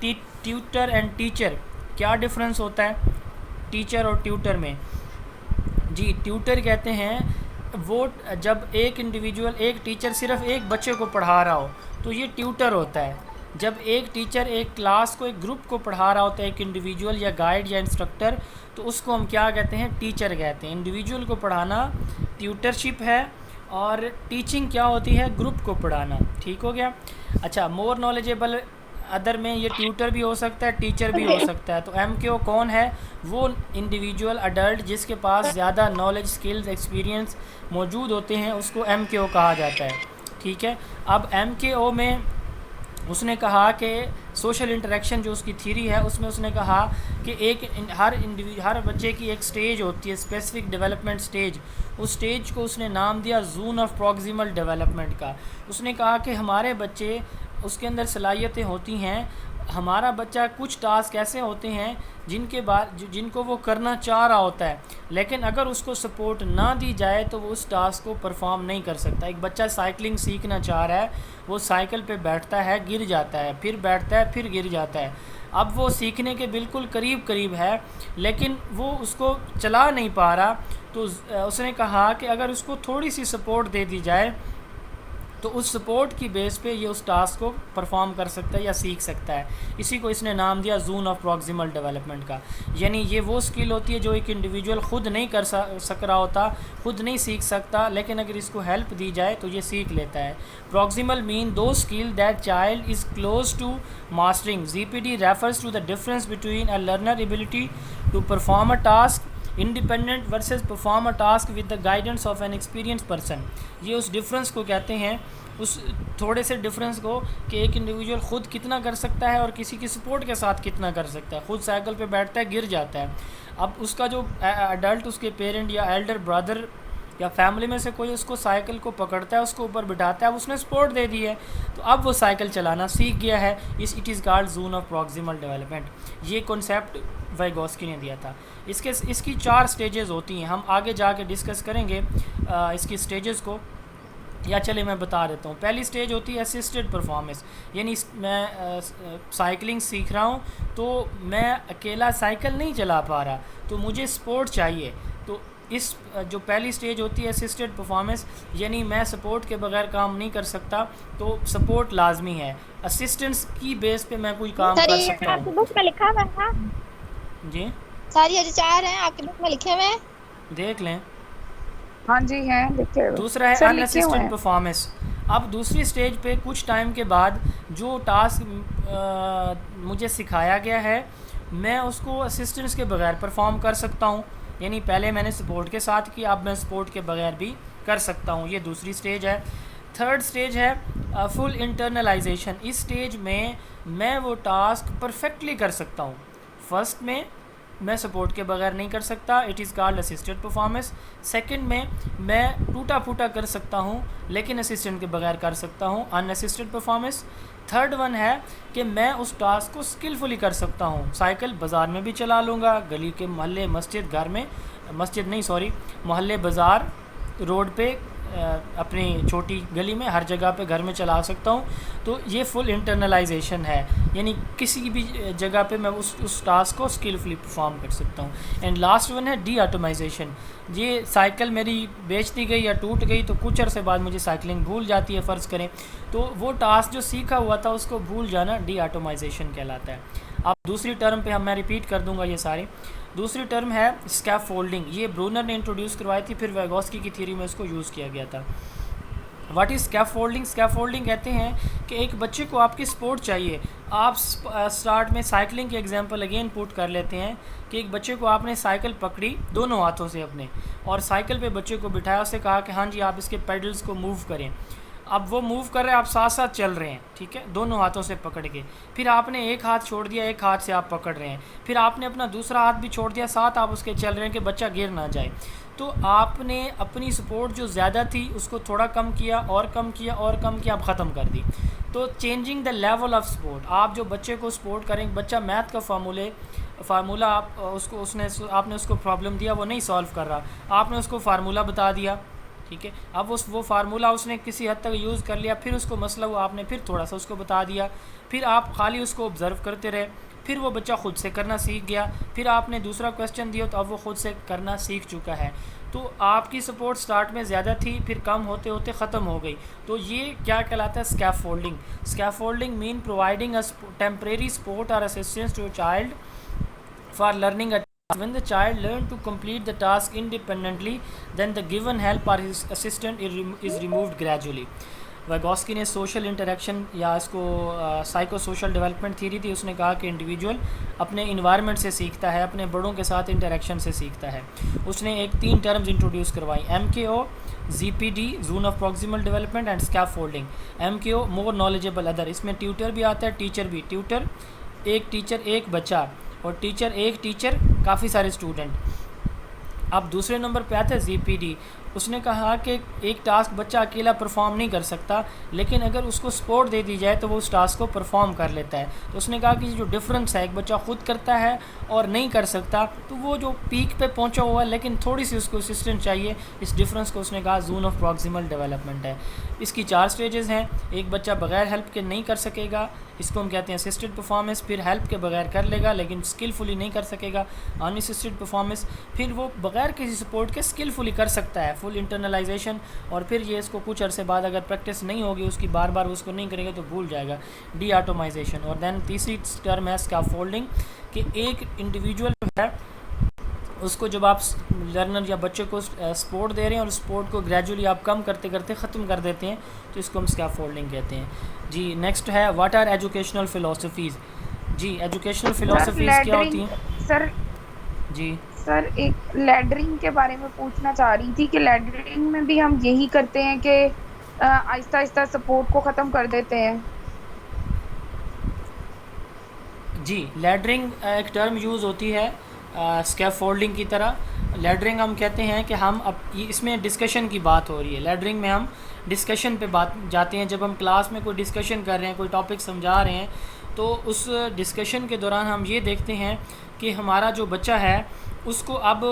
tutor and teacher? क्या डिफरेंस होता है टीचर और ट्यूटर में? जी, ट्यूटर कहते हैं वो जब एक टीचर सिर्फ एक बच्चे को पढ़ा रहा हो तो ये ट्यूटर होता है। जब एक टीचर एक क्लास को, एक ग्रुप को पढ़ा रहा होता है, एक इंडिविजुअल या गाइड या इंस्ट्रक्टर, तो उसको हम क्या कहते हैं? टीचर कहते हैं। इंडिविजुअल को पढ़ाना ट्यूटरशिप है, और टीचिंग क्या होती है? ग्रुप को पढ़ाना। ठीक हो गया। अच्छा, मोर नॉलेजेबल अदर में ये ट्यूटर भी हो सकता है, टीचर भी हो सकता है। तो MKO कौन है? वो इंडिविजुअल अडल्ट जिसके पास ज़्यादा नॉलेज, स्किल्स, एक्सपीरियंस मौजूद होते हैं, उसको MKO कहा जाता है। ठीक है। अब MKO में उसने कहा कि सोशल इंटरेक्शन जो उसकी थ्योरी है, उसमें उसने कहा कि हर बच्चे की एक स्टेज होती है, स्पेसिफिक डेवलपमेंट स्टेज। उस स्टेज को उसने नाम दिया जोन ऑफ प्रॉक्सिमल डेवलपमेंट का। उसने कहा कि हमारे बच्चे, उसके अंदर सलाहियतें होती हैं हमारा बच्चा कुछ टास्क ऐसे होते हैं जिनको वो करना चाह रहा होता है, लेकिन अगर उसको सपोर्ट ना दी जाए तो वो उस टास्क को परफॉर्म नहीं कर सकता। एक बच्चा साइकिलिंग सीखना चाह रहा है, वो साइकिल पे बैठता है, गिर जाता है, फिर बैठता है, फिर गिर जाता है। अब वो सीखने के बिल्कुल करीब है, लेकिन वो उसको चला नहीं पा रहा। तो उसने कहा कि अगर उसको थोड़ी सी सपोर्ट दे दी जाए तो उस सपोर्ट की बेस पे ये उस टास्क को परफॉर्म कर सकता है या सीख सकता है। इसी को इसने नाम दिया जोन ऑफ प्रॉक्सिमल डेवलपमेंट का। यानी ये वो स्किल होती है जो एक इंडिविजुअल ख़ुद नहीं कर सक रहा होता, ख़ुद नहीं सीख सकता, लेकिन अगर इसको हेल्प दी जाए तो ये सीख लेता है। Proximal mean do skill that child is close to mastering. ZPD refers to the difference between a learner ability to perform a task independent versus perform a task with the guidance of an experience person. ये उस difference को कहते हैं, उस थोड़े से difference को, कि एक इंडिविजुअल ख़ुद कितना कर सकता है और किसी की सपोर्ट के साथ कितना कर सकता है। ख़ुद साइकिल पे बैठता है, गिर जाता है, अब उसका जो एडल्ट, उसके पेरेंट या एल्डर ब्रदर या फैमिली में से कोई उसको साइकिल को पकड़ता है, उसको ऊपर बिठाता है, अब उसने सपोर्ट दे दी है तो अब वो साइकिल चलाना सीख गया है। It is called zone of proximal development. ये कॉन्सेप्ट वाइगोस्की ने दिया था। इसकी 4 स्टेजेस होती हैं, हम आगे जाके डिस्कस करेंगे इसकी स्टेजेस को, या चले मैं बता देता हूँ। पहली स्टेज होती है असिस्टेड परफॉर्मेंस, यानी मैं साइकिलिंग सीख रहा हूँ तो मैं अकेला साइकिल नहीं चला पा रहा, तो मुझे सपोर्ट चाहिए। तो इस जो पहली स्टेज होती है असिस्टेड परफॉर्मेंस, यानी मैं सपोर्ट के बगैर काम नहीं कर सकता, तो सपोर्ट लाजमी है। असिस्टेंस की बेस पे मैं कोई काम कर सकता हूँ। आपकी बुक में लिखा हुआ है जी, सारी अधिकार हैं आपकी बुक में लिखे हुए हैं, देख लें। हाँ जी हैं लिखे हुए। दूसरा है अनअसिस्टेड परफॉर्मेंस। अब दूसरी स्टेज पे कुछ टाइम के बाद जो टास्क मुझे सिखाया गया है मैं उसको असिस्टेंस के बगैर परफॉर्म कर सकता हूँ, यानी पहले मैंने सपोर्ट के साथ किया, अब मैं सपोर्ट के बगैर भी कर सकता हूँ। ये दूसरी स्टेज है। थर्ड स्टेज है फुल इंटरनलाइजेशन। इस स्टेज में मैं वो टास्क परफेक्टली कर सकता हूँ। फर्स्ट में मैं सपोर्ट के बगैर नहीं कर सकता, it is called assisted performance. Second में मैं टूटा फूटा कर सकता हूँ लेकिन असिस्टेंट के बगैर कर सकता हूँ, अनअसिस्टेड परफॉर्मेंस। थर्ड वन है कि मैं उस टास्क को स्किलफुली कर सकता हूँ, साइकिल बाज़ार में भी चला लूँगा, गली के मोहल्ले, मस्जिद, घर में, मस्जिद नहीं सॉरी, मोहल्ले, बाज़ार, रोड पे, अपनी छोटी गली में, हर जगह पे घर में चला सकता हूँ। तो ये फुल इंटरनलाइजेशन है, यानी किसी भी जगह पे मैं उस टास्क को स्किलफुली परफॉर्म कर सकता हूँ। एंड लास्ट वन है डी ऑटोमाइजेशन। ये साइकिल मेरी बेच दी गई या टूट गई तो कुछ अरसे बाद मुझे साइकिलिंग भूल जाती है, फ़र्ज़ करें, तो वो टास्क जो सीखा हुआ था उसको भूल जाना डी ऑटोमाइजेशन कहलाता है। अब दूसरी टर्म पे मैं रिपीट कर दूंगा ये सारी। दूसरी टर्म है स्कैफोल्डिंग। ये ब्रूनर ने इंट्रोड्यूस करवाई थी, फिर वाइगोस्की की थ्योरी में इसको यूज़ किया गया था। What is scaffolding? स्कैफोल्डिंग कहते हैं कि एक बच्चे को आपकी सपोर्ट चाहिए। आप स्टार्ट में साइकिलिंग के एग्जांपल अगेन पुट कर लेते हैं कि एक बच्चे को आपने साइकिल पकड़ी दोनों हाथों से अपने, और साइकिल पे बच्चे को बिठाया, उससे कहा कि हाँ जी आप इसके पेडल्स को मूव करें। अब वो मूव कर रहे हैं, आप साथ साथ चल रहे हैं, ठीक है, दोनों हाथों से पकड़ के। फिर आपने एक हाथ छोड़ दिया, एक हाथ से आप पकड़ रहे हैं, फिर आपने अपना दूसरा हाथ भी छोड़ दिया, साथ आप उसके चल रहे हैं कि बच्चा गिर ना जाए। तो आपने अपनी सपोर्ट जो ज़्यादा थी उसको थोड़ा कम किया और कम किया और कम किया, आप ख़त्म कर दी। तो changing the level of support. आप जो बच्चे को सपोर्ट करेंगे, बच्चा मैथ का फार्मूला आप आपने उसको प्रॉब्लम दिया, वो नहीं सॉल्व कर रहा, आपने उसको फार्मूला बता दिया, ठीक है। अब वो फार्मूला उसने किसी हद तक यूज़ कर लिया, फिर उसको मसला हुआ, आपने फिर थोड़ा सा उसको बता दिया, फिर आप खाली उसको ऑब्ज़र्व करते रहे, फिर वो बच्चा ख़ुद से करना सीख गया, फिर आपने दूसरा क्वेश्चन दिया तो अब वो ख़ुद से करना सीख चुका है। तो आपकी सपोर्ट स्टार्ट में ज़्यादा थी, फिर कम होते होते ख़त्म हो गई। तो ये क्या कहलाता है? Scaffolding. Scaffolding mean providing a temporary support और assistance to a child for learning a When the child learns to complete the task independently, then the given help or his assistant is removed gradually. Vygotsky ने social interaction या इसको psycho social development theory थी, उसने कहा कि individual अपने environment से सीखता है, अपने बड़ों के साथ इंटरेक्शन से सीखता है। उसने 3 टर्म्स इंट्रोड्यूस करवाई, MKO, ZPD, zone of proximal development, and scaffolding. MKO more knowledgeable other, इसमें ट्यूटर भी आता है, टीचर भी। ट्यूटर एक टीचर एक बच्चा, और टीचर एक टीचर काफ़ी सारे स्टूडेंट। अब दूसरे नंबर पे आता है ZPD, उसने कहा कि एक टास्क बच्चा अकेला परफॉर्म नहीं कर सकता, लेकिन अगर उसको सपोर्ट दे दी जाए तो वो उस टास्क को परफॉर्म कर लेता है। तो उसने कहा कि जो डिफरेंस है, एक बच्चा खुद करता है और नहीं कर सकता, तो वो जो पीक पे पहुंचा हुआ है लेकिन थोड़ी सी उसको असिस्टेंस चाहिए, इस डिफरेंस को उसने कहा जोन ऑफ प्रॉक्सिमल डेवलपमेंट है। इसकी 4 स्टेजेस हैं। एक बच्चा बगैर हेल्प के नहीं कर सकेगा, इसको हम कहते हैं असिस्टेड परफॉर्मेंस। फिर हेल्प के बगैर कर लेगा लेकिन स्किलफुली नहीं कर सकेगा, अनअसिस्टेड परफॉर्मेंस। फिर वो बगैर किसी सपोर्ट के स्किलफुली कर सकता है, फुल इंटरनलाइजेशन। और फिर ये इसको कुछ अरसे बाद अगर प्रैक्टिस नहीं होगी उसकी, बार बार उसको नहीं करेंगे तो भूल जाएगा, डी आटोमाइजेशन। और देन तीसरी टर्म है स्कैफोल्डिंग, कि एक इंडिविजुअल है उसको जब आप लर्नर या बच्चे को सपोर्ट दे रहे हैं और सपोर्ट को ग्रेजुअली आप कम करते करते ख़त्म कर देते हैं, तो इसको हम स्कैफोल्डिंग कहते हैं। जी नेक्स्ट है व्हाट आर एजुकेशनल फ़िलासफ़ीज़। जी एजुकेशनल फ़िलासफ़ीज़ क्या होती हैं सर? जी सर एक लैडरिंग के बारे में पूछना चाह रही थी कि लैडरिंग में भी हम यही करते हैं कि आहिस्ता आहिस्ता सपोर्ट को ख़त्म कर देते हैं। जी लैडरिंग एक टर्म यूज़ होती है स्कैफोल्डिंग की तरह। लैडरिंग हम कहते हैं कि हम अब इसमें डिस्कशन की बात हो रही है। लैडरिंग में हम डिस्कशन पे बात जाते हैं। जब हम क्लास में कोई डिस्कशन कर रहे हैं, कोई टॉपिक समझा रहे हैं, तो उस डिस्कशन के दौरान हम ये देखते हैं कि हमारा जो बच्चा है उसको अब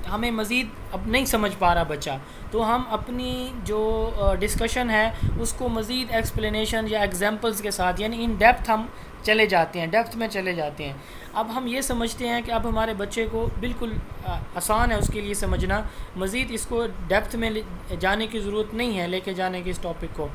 हमें मज़ीद अब नहीं समझ पा रहा बच्चा, तो हम अपनी जो डिस्कशन है उसको मज़ीद एक्सप्लेनेशन या एग्जांपल्स के साथ, यानी इन डेप्थ हम चले जाते हैं, डेप्थ में चले जाते हैं। अब हम ये समझते हैं कि अब हमारे बच्चे को बिल्कुल आसान है उसके लिए समझना, मज़ीद इसको डेप्थ में जाने की ज़रूरत नहीं है, लेके जाने की इस टॉपिक को,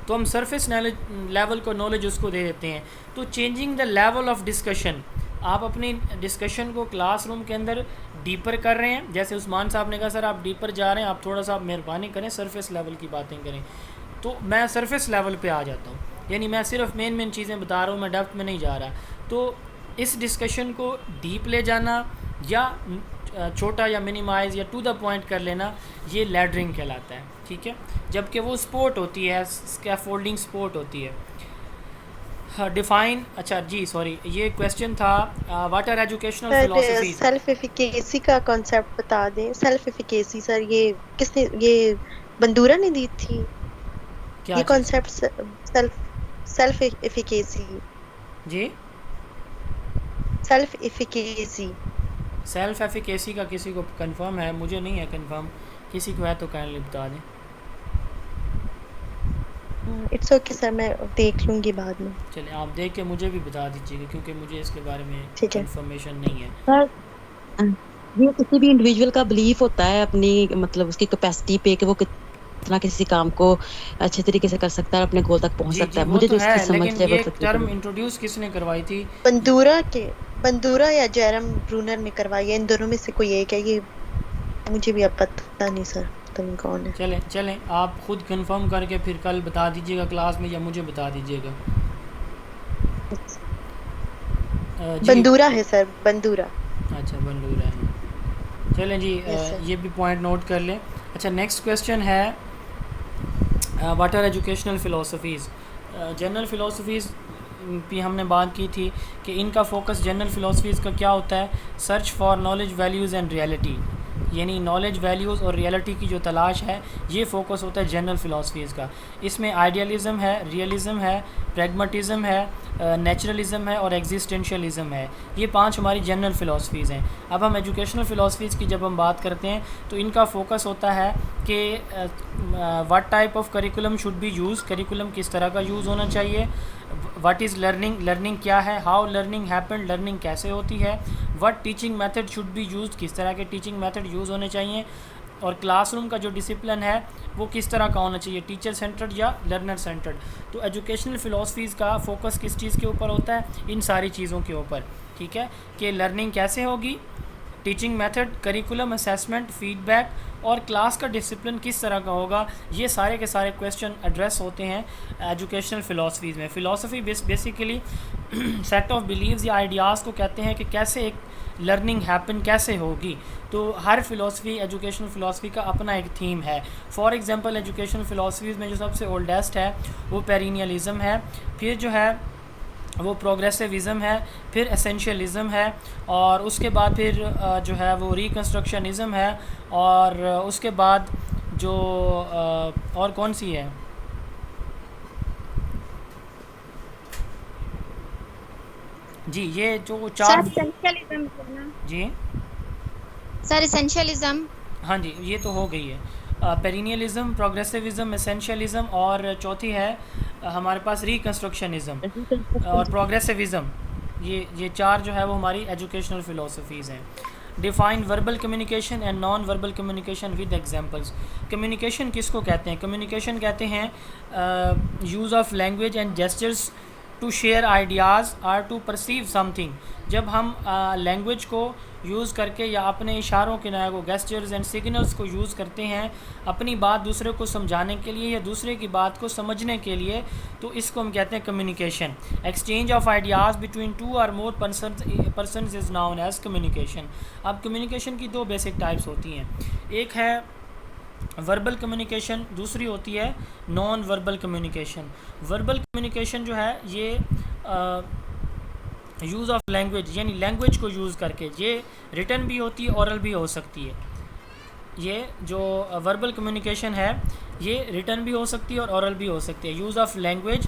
तो हम सरफेस लेवल को नॉलेज उसको दे देते हैं। तो changing the level of discussion, आप अपनी डिस्कशन को क्लासरूम के अंदर डीपर कर रहे हैं। जैसे उस्मान साहब ने कहा सर आप डीपर जा रहे हैं, आप थोड़ा सा मेहरबानी करें सरफेस लेवल की बातें करें, तो मैं सरफेस लेवल पे आ जाता हूँ, यानी मैं सिर्फ मेन चीज़ें बता रहा हूँ, मैं डेप्थ में नहीं जा रहा। तो इस डिस्कशन को डीप ले जाना या छोटा या मिनिमाइज़ या टू द पॉइंट कर लेना, ये लैडरिंग कहलाता है, ठीक है। जबकि वो स्पोर्ट होती है, स्कैफोल्डिंग स्पोर्ट होती है। डिफाइन, अच्छा जी सॉरी, ये क्वेश्चन था what are educational philosophies. Self efficacy का कॉन्सेप्ट बता दें। सेल्फ एफिकेसी सर ये किसने, ये बंदूरा ने दी थी क्या ये कॉन्सेप्ट सेल्फ एफिकेसी। जी सेल्फ एफिकेसी, सेल्फ एफिकेसी का किसी को कंफर्म है? मुझे नहीं है कंफर्म, किसी को है तो काइंडली बता दें। इट्स ओके सर, मैं देख लूँगी बाद में। चलिए आप देख के मुझे भी बता दीजिएगा, क्योंकि मुझे इसके बारे में इन्फॉर्मेशन नहीं है। सर ये किसी भी इंडिविजुअल का बिलीफ होता है अपनी, मतलब उसकी कैपेसिटी पे, कि वो कितना किसी काम को अच्छे तरीके से कर सकता है, अपने गोल तक पहुंच सकता है। मुझे तो इसकी समझ है, ये टर्म इंट्रोड्यूस किसने करवाई थी? बंदूरा या जैरम ब्रूनर ने करवाई है, इन दोनों में से कोई एक है। ये मुझे भी अब पता नहीं सर, पता नहीं कौन है। चलें आप खुद कंफर्म करके फिर कल बता दीजिएगा क्लास में, या मुझे बता दीजिएगा। बंदूरा है सर, बंदूरा। अच्छा बंदूरा है, चलें जी ये भी पॉइंट नोट कर लें। अच्छा नेक्स्ट क्वेश्चन है what are educational philosophies. General philosophies भी हमने बात की थी कि इनका फोकस जनरल फ़िलासफ़ीज़ का क्या होता है, search for knowledge values and reality, यानी नॉलेज वैल्यूज़ और रियलिटी की जो तलाश है, ये फोकस होता है जनरल फ़िलासफ़ीज़ का। इसमें आइडियलिज़म है, रियलिज़म है, प्रैग्मेटिज़म है, नेचुरलिज़म है और एग्जिस्टेंशियलिज़म है। ये 5 हमारी जनरल फ़िलासफ़ीज़ हैं। अब हम एजुकेशनल फ़िलासफ़ीज़ की जब हम बात करते हैं तो इनका फोकस होता है कि what type of curriculum should be use, curriculum किस तरह का यूज़ होना चाहिए, व्हाट इज़ लर्निंग, लर्निंग क्या है, हाउ लर्निंग हैपन, लर्निंग कैसे होती है, what teaching method should be use, किस तरह के टीचिंग मेथड यूज़ होने चाहिए, और क्लासरूम का जो डिसिप्लिन है वो किस तरह का होना चाहिए, टीचर सेंटर्ड या लर्नर सेंटर्ड। तो एजुकेशनल फ़िलासफ़ीज़ का फोकस किस चीज़ के ऊपर होता है? इन सारी चीज़ों के ऊपर, ठीक है, कि लर्निंग कैसे होगी, teaching method, curriculum, assessment, feedback और क्लास का डिसिप्लिन किस तरह का होगा। ये सारे के सारे क्वेश्चन एड्रेस होते हैं एजुकेशनल फ़िलासफ़ीज़ में। Philosophy basically set of beliefs या आइडियाज़ को कहते हैं कि कैसे एक लर्निंग हैपन कैसे होगी। तो हर फ़िलासफ़ी, एजुकेशनल फ़िलासफ़ी का अपना एक थीम है। फॉर एग्ज़ाम्पल एजुकेशनल फ़िलासफ़ीज़ में जो सबसे ओल्डेस्ट है वो पेरिनियलिज़म है। फिर जो है वो प्रोग्रेसिविज़म है, फिर एसेंशियलिज़म है, और उसके बाद फिर जो है वो रिकन्स्ट्रक्शनिज़म है, और उसके बाद जो और कौन सी है, जी ये जो चार, जी सर एसेंशियलिज्म, हाँ जी ये तो हो गई है, पेरिनियलिज्म, प्रोग्रेसिविज़म, एसेंशियलिज्म, और चौथी है हमारे पास रिकन्स्ट्रक्शनिज़म और प्रोग्रेसिविज़म। ये चार जो है वो हमारी एजुकेशनल फ़िलोसफीज़ हैं। Define verbal communication and non verbal communication with examples. Communication किसको कहते हैं? कम्युनिकेशन कहते हैं use of language and gestures to share ideas और टू परसीव समथिंग। जब हम लैंग्वेज को यूज़ करके या अपने इशारों के ना को गेस्चर्स एंड सिग्नल्स को यूज़ करते हैं अपनी बात दूसरे को समझाने के लिए या दूसरे की बात को समझने के लिए, तो इसको हम कहते हैं communication. Exchange of ideas between two or more persons is known as communication. अब कम्युनिकेशन की दो बेसिक टाइप्स होती हैं, एक है वर्बल कम्युनिकेशन, दूसरी होती है non verbal communication. Verbal communication जो है ये यूज़ ऑफ लैंग्वेज, यानी लैंग्वेज को यूज़ करके, ये रिटन भी होती है, ओरल भी हो सकती है। ये जो वर्बल कम्युनिकेशन है ये रिटन भी हो सकती है और ओरल भी हो सकती है। Use of language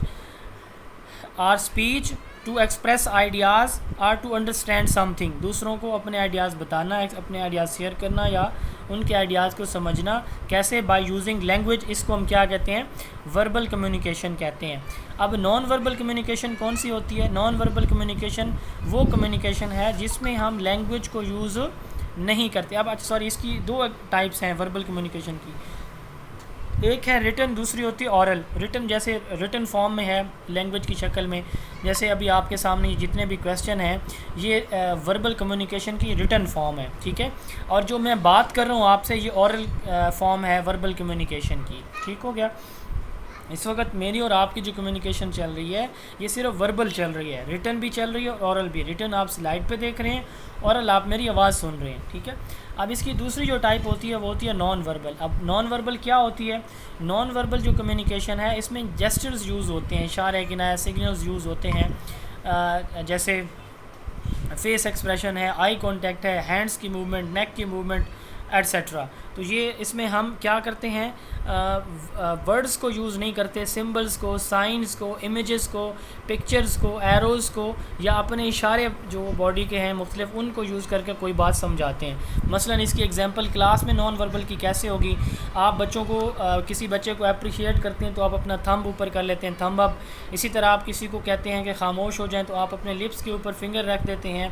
or speech to express ideas or to understand something. दूसरों को अपने आइडियाज़ बताना, अपने आइडियाज़ शेयर करना या उनके आइडियाज़ को समझना, कैसे? By using language. इसको हम क्या कहते हैं? वर्बल कम्युनिकेशन कहते हैं। अब नॉन वर्बल कम्युनिकेशन कौन सी होती है? नॉन वर्बल कम्युनिकेशन वो कम्युनिकेशन है जिसमें हम लैंग्वेज को यूज़ नहीं करते। अब सॉरी, इसकी दो टाइप्स हैं वर्बल कम्युनिकेशन की, एक है रिटन, दूसरी होती है ऑरल। रिटन जैसे रिटन फॉर्म में है लैंग्वेज की शक्ल में, जैसे अभी आपके सामने जितने भी क्वेश्चन हैं ये वर्बल कम्युनिकेशन की रिटन फॉर्म है, ठीक है। और जो मैं बात कर रहा हूँ आपसे ये ऑरल फॉर्म है वर्बल कम्युनिकेशन की, ठीक हो गया। इस वक्त मेरी और आपकी जो कम्युनिकेशन चल रही है ये सिर्फ वर्बल चल रही है, रिटन भी चल रही है और ऑरल भी। रिटन आप स्लाइड पे देख रहे हैं, ऑरल आप मेरी आवाज़ सुन रहे हैं, ठीक है। अब इसकी दूसरी जो टाइप होती है वो होती है नॉन वर्बल। अब नॉन वर्बल क्या होती है? नॉन वर्बल जो कम्युनिकेशन है इसमें जेस्चर्स यूज़ होते हैं, इशारे किनारे सिग्नल्स यूज़ होते हैं, जैसे फेस एक्सप्रेशन है, आई कॉन्टैक्ट है, हैंड्स की मूवमेंट, नेक की मूवमेंट एट्सेट्रा। तो ये इसमें हम क्या करते हैं, वर्ड्स को यूज़ नहीं करते, सिंबल्स को, साइंस को, इमेजेस को, पिक्चर्स को, एरोज़ को या अपने इशारे जो बॉडी के हैं मुख्तलिफ उनको यूज़ करके कोई बात समझाते हैं। मसलन इसकी एग्जांपल क्लास में नॉन वर्बल की कैसे होगी? आप बच्चों को किसी बच्चे को अप्रिशिएट करते हैं तो आप अपना थंब ऊपर कर लेते हैं, थंब अप। इसी तरह आप किसी को कहते हैं कि खामोश हो जाएं तो आप अपने लिप्स के ऊपर फिंगर रख देते हैं।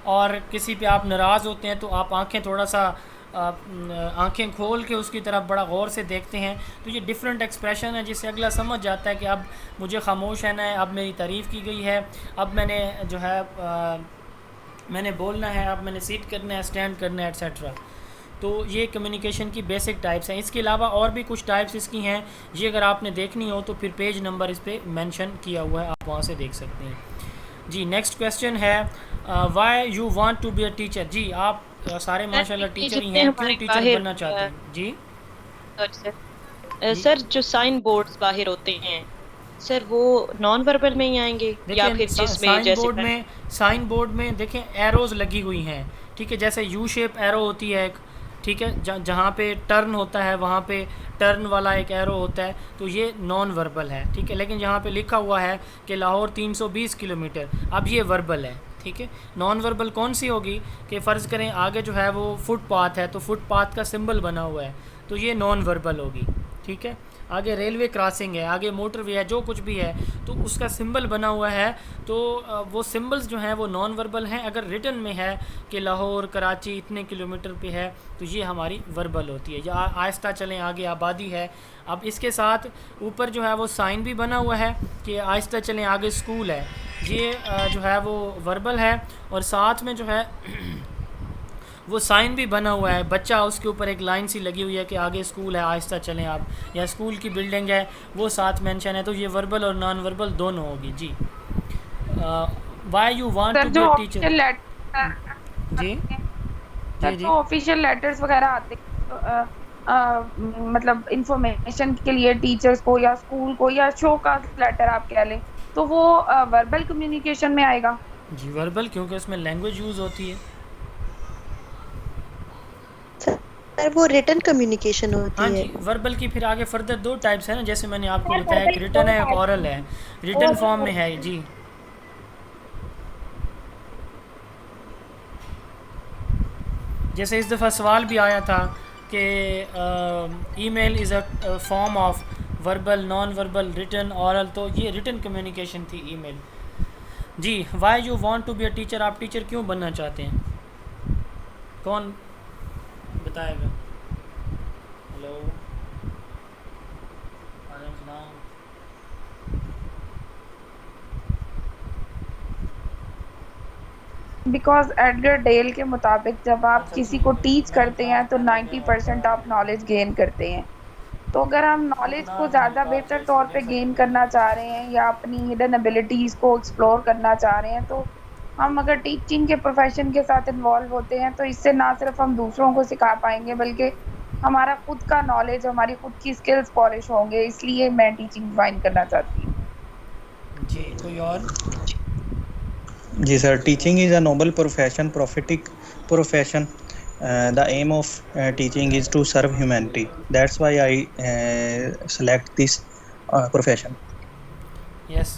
और किसी पे आप नाराज़ होते हैं तो आप आँखें थोड़ा सा आंखें खोल के उसकी तरफ बड़ा गौर से देखते हैं। तो ये डिफरेंट एक्सप्रेशन है जिससे अगला समझ जाता है कि अब मुझे खामोश रहना है, अब मेरी तारीफ़ की गई है, अब मैंने जो है मैंने बोलना है, अब मैंने सीट करना है, स्टैंड करना है एट्सेट्रा। तो ये कम्युनिकेशन की बेसिक टाइप्स हैं। इसके अलावा और भी कुछ टाइप्स इसकी हैं, ये अगर आपने देखनी हो तो फिर पेज नंबर इस पर मेंशन किया हुआ है, आप वहाँ से देख सकते हैं। जी नेक्स्ट क्वेश्चन है why you want to be a teacher. जी आप सारे माशाल्लाह टीचर ही हैं, क्यों टीचर बनना चाहते हैं? जी सर जो साइन बोर्ड्स बाहर होते हैं सर वो नॉन वर्बल में ही आएंगे या फिर जिसमें जैसे साइन बोर्ड में देखें एरोज लगी हुई हैं, ठीक है। जैसे यू शेप एरो होती है एक, ठीक है, जहाँ पे टर्न होता है वहाँ पे टर्न वाला एक एरो होता है, तो ये नॉन वर्बल है, ठीक है। लेकिन यहाँ पे लिखा हुआ है कि लाहौर 320 किलोमीटर, अब ये वर्बल है, ठीक है। नॉन वर्बल कौन सी होगी कि फ़र्ज़ करें आगे जो है वो फुटपाथ है तो फुटपाथ का सिंबल बना हुआ है, तो ये नॉन वर्बल होगी, ठीक है। आगे रेलवे क्रॉसिंग है, आगे मोटरवे है, जो कुछ भी है तो उसका सिंबल बना हुआ है, तो वो सिंबल्स जो हैं वो नॉन वर्बल हैं। अगर रिटन में है कि लाहौर कराची इतने किलोमीटर पे है तो ये हमारी वर्बल होती है। या आहिस्ता चलें आगे आबादी है। अब इसके साथ ऊपर जो है वो साइन भी बना हुआ है कि आहिस्ता चलें आगे स्कूल है, ये जो है वो वर्बल है। और साथ में जो है वो साइन भी बना हुआ है, बच्चा उसके ऊपर एक लाइन सी लगी हुई है कि आगे स्कूल है आहिस्ता चलें आप, या स्कूल की बिल्डिंग है वो साथ मेंशन है। तो ये वर्बल और नॉन वर्बल दोनों होगी। जी why you want to be a teacher. जी जी जी ऑफिशियल लेटर्स वगैरह आते मतलब इंफॉर्मेशन के लिए टीचर्स को या स्कूल को, या शो का लेटर आप कह लें, तो वो वर्बल कम्युनिकेशन में आएगा। जी वर्बल, क्योंकि उसमें लैंग्वेज यूज होती है। सर वो रिटन कम्युनिकेशन होती हाँ है। जी, वर्बल की फिर आगे फर्दर 2 टाइप्स है ना, जैसे मैंने आपको बताया, एक रिटन है, एक ओरल है। रिटन फॉर्म में है जी। जैसे इस दफ़ा सवाल भी आया था कि email is a form of verbal, non verbal, written, oral, तो ये रिटन कम्युनिकेशन थी ईमेल। जी, why you want to be a teacher, आप टीचर क्यों बनना चाहते हैं, कौन बताएगा? हेलो, बिकॉज एडगर डेल के मुताबिक जब आप किसी को टीच करते हैं तो 90% आप नॉलेज गेन करते हैं। तो अगर हम नॉलेज को ज़्यादा बेहतर तौर पे गेन करना चाह रहे हैं या अपनी हिडन एबिलिटीज़ को एक्सप्लोर करना चाह रहे हैं, तो हम अगर टीचिंग के प्रोफेशन के साथ इन्वॉल्व होते हैं तो इससे ना सिर्फ हम दूसरों को सिखा पाएंगे बल्कि हमारा खुद का नॉलेज, हमारी खुद की स्किल्स पॉलिश होंगे। इसलिए मैं टीचिंग ज्वाइन करना चाहती हूँ। जी, कोई और? जी sir, teaching is a noble profession, prophetic profession. The aim of teaching is to serve humanity. That's why I select this profession. Yes,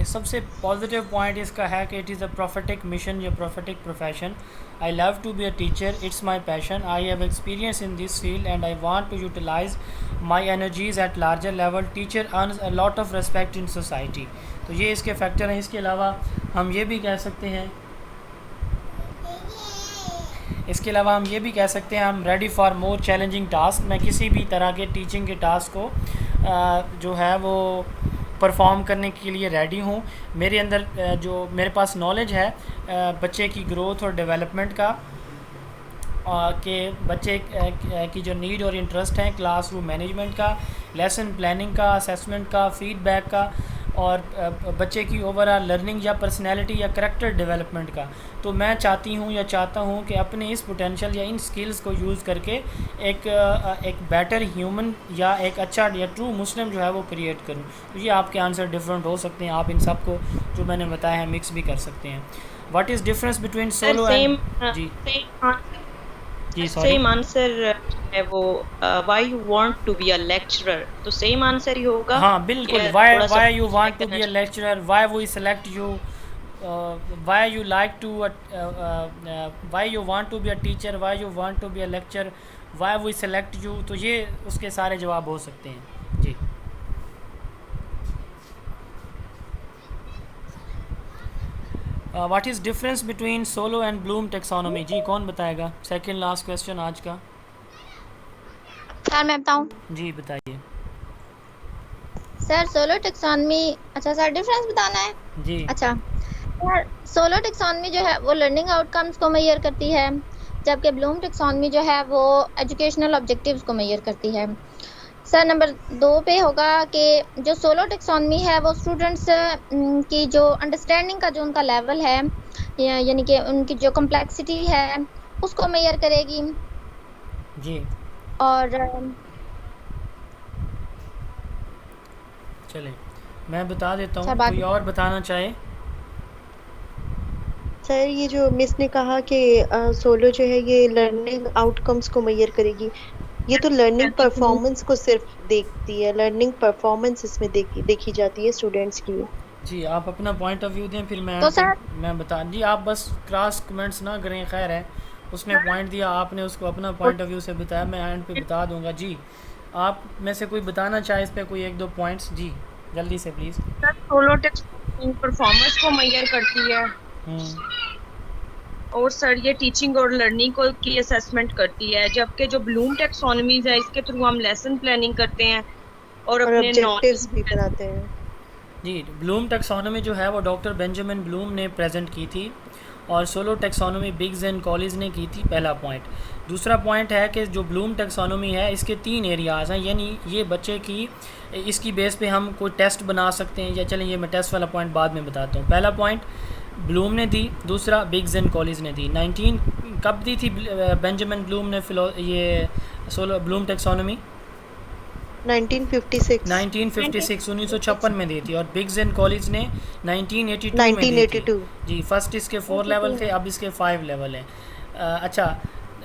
सबसे पॉजिटिव पॉइंट इसका है कि it is a prophetic mission या prophetic profession. I love to be a teacher, it's my passion, I have experience in this field and I want to utilise my energies at larger level. Teacher earns a lot of respect in society. तो ये इसके factor हैं। इसके अलावा हम ये भी कह सकते हैं हम ready for more challenging task. मैं किसी भी तरह के टीचिंग के टास्क को जो है वो परफॉर्म करने के लिए रेडी हूँ। मेरे अंदर जो मेरे पास नॉलेज है बच्चे की ग्रोथ और डेवलपमेंट का, कि बच्चे की जो नीड और इंटरेस्ट हैं, क्लासरूम मैनेजमेंट का, लेसन प्लानिंग का, असेसमेंट का, फीडबैक का, और बच्चे की ओवरऑल लर्निंग या पर्सनैलिटी या करेक्टर डेवलपमेंट का। तो मैं चाहता हूँ कि अपने इस पोटेंशियल या इन स्किल्स को यूज़ करके एक बेटर ह्यूमन या एक अच्छा या ट्रू मुस्लिम जो है वो क्रिएट करूँ। तो ये आपके आंसर डिफरेंट हो सकते हैं, आप इन सब को जो मैंने बताया है मिक्स भी कर सकते हैं। What is difference between solo and जी सेम आंसर है वो why you want to be a lecturer, तो सेम आंसर ही होगा। हाँ बिल्कुल, why you want to be a lecturer, why we select you, why you like to why you want to be a teacher, why you want to be a lecture, why we select you. तो ये उसके सारे जवाब हो सकते हैं जी। What is difference between solo and Bloom taxonomy? जी कौन बताएगा? सेकंड लास्ट क्वेश्चन आज का। सर मैं बताऊं? जी बताइए सर। सोलो टेक्सोनॉमी, अच्छा सर डिफरेंस बताना है जी। अच्छा सर, सोलो टेक्सोनॉमी जो है वो लर्निंग आउटकम्स को मेजर करती है, जबकि ब्लूम टेक्सोनॉमी जो है वो एजुकेशनल ऑब्जेक्टिव्स को मेजर करती है। सर नंबर 2 पे होगा कि जो सोलो टेक्सोनॉमी है वो स्टूडेंट्स की जो अंडरस्टैंडिंग का जो उनका लेवल है, यानी कि उनकी जो कॉम्प्लेक्सिटी है उसको मेजर करेगी जी। और चले मैं बता देता हूँ, सर कोई और बताना चाहे? सर ये जो मिस ने कहा कि सोलो जो है ये लर्निंग आउटकम्स को मेजर करेगी, ये तो लर्निंग परफॉर्मेंस को सिर्फ देखती है, लर्निंग परफॉर्मेंस इसमें देखी जाती है स्टूडेंट्स की। जी आप अपना पॉइंट ऑफ व्यू दें, फिर मैं तो सर मैं बता जी। आप बस क्रॉस कमेंट्स ना करें, खैर है उसने पॉइंट दिया, आपने उसको अपना पॉइंट ऑफ व्यू से बताया, मैं एंड पे बता दूंगा जी। आप में से कोई बताना चाहे इस पे कोई 1-2 पॉइंट्स जी जल्दी से please. Sir solo taxonomy performance को मेजर करती है और सर ये टीचिंग और लर्निंग को की असेसमेंट करती है, जबकि जो ब्लूम टेक्सोनॉमीज है इसके थ्रू हम लेसन प्लानिंग करते हैं और अपने ऑब्जेक्टिव्स भी बनाते हैं जी। ब्लूम टेक्सोनॉमी जो है वो डॉक्टर बेंजामिन ब्लूम ने प्रेजेंट की थी और सोलो टेक्सोनॉमी बिग्स एंड कॉलेज ने की थी, पहला पॉइंट। दूसरा पॉइंट है कि जो ब्लूम टेक्सोनॉमी है इसके 3 एरियाज़ हैं, यानी ये बच्चे की इसकी बेस पे हम कोई टेस्ट बना सकते हैं, या चलें ये मैं टेस्ट वाला पॉइंट बाद में बताता हूँ। पहला पॉइंट ब्लूम ने दी, दूसरा बिग्स एंड कॉलेज ने दी। 19 कब दी थी बेंजामिन ब्लूम ने ये सोलो ब्लूम टेक्सोनॉमी? 1956 1956 में दी थी, और बिग्स एंड कॉलेज ने 1982 में दी थी 1982 जी। फर्स्ट इसके 4 लेवल थे, अब इसके 5 लेवल हैं। अच्छा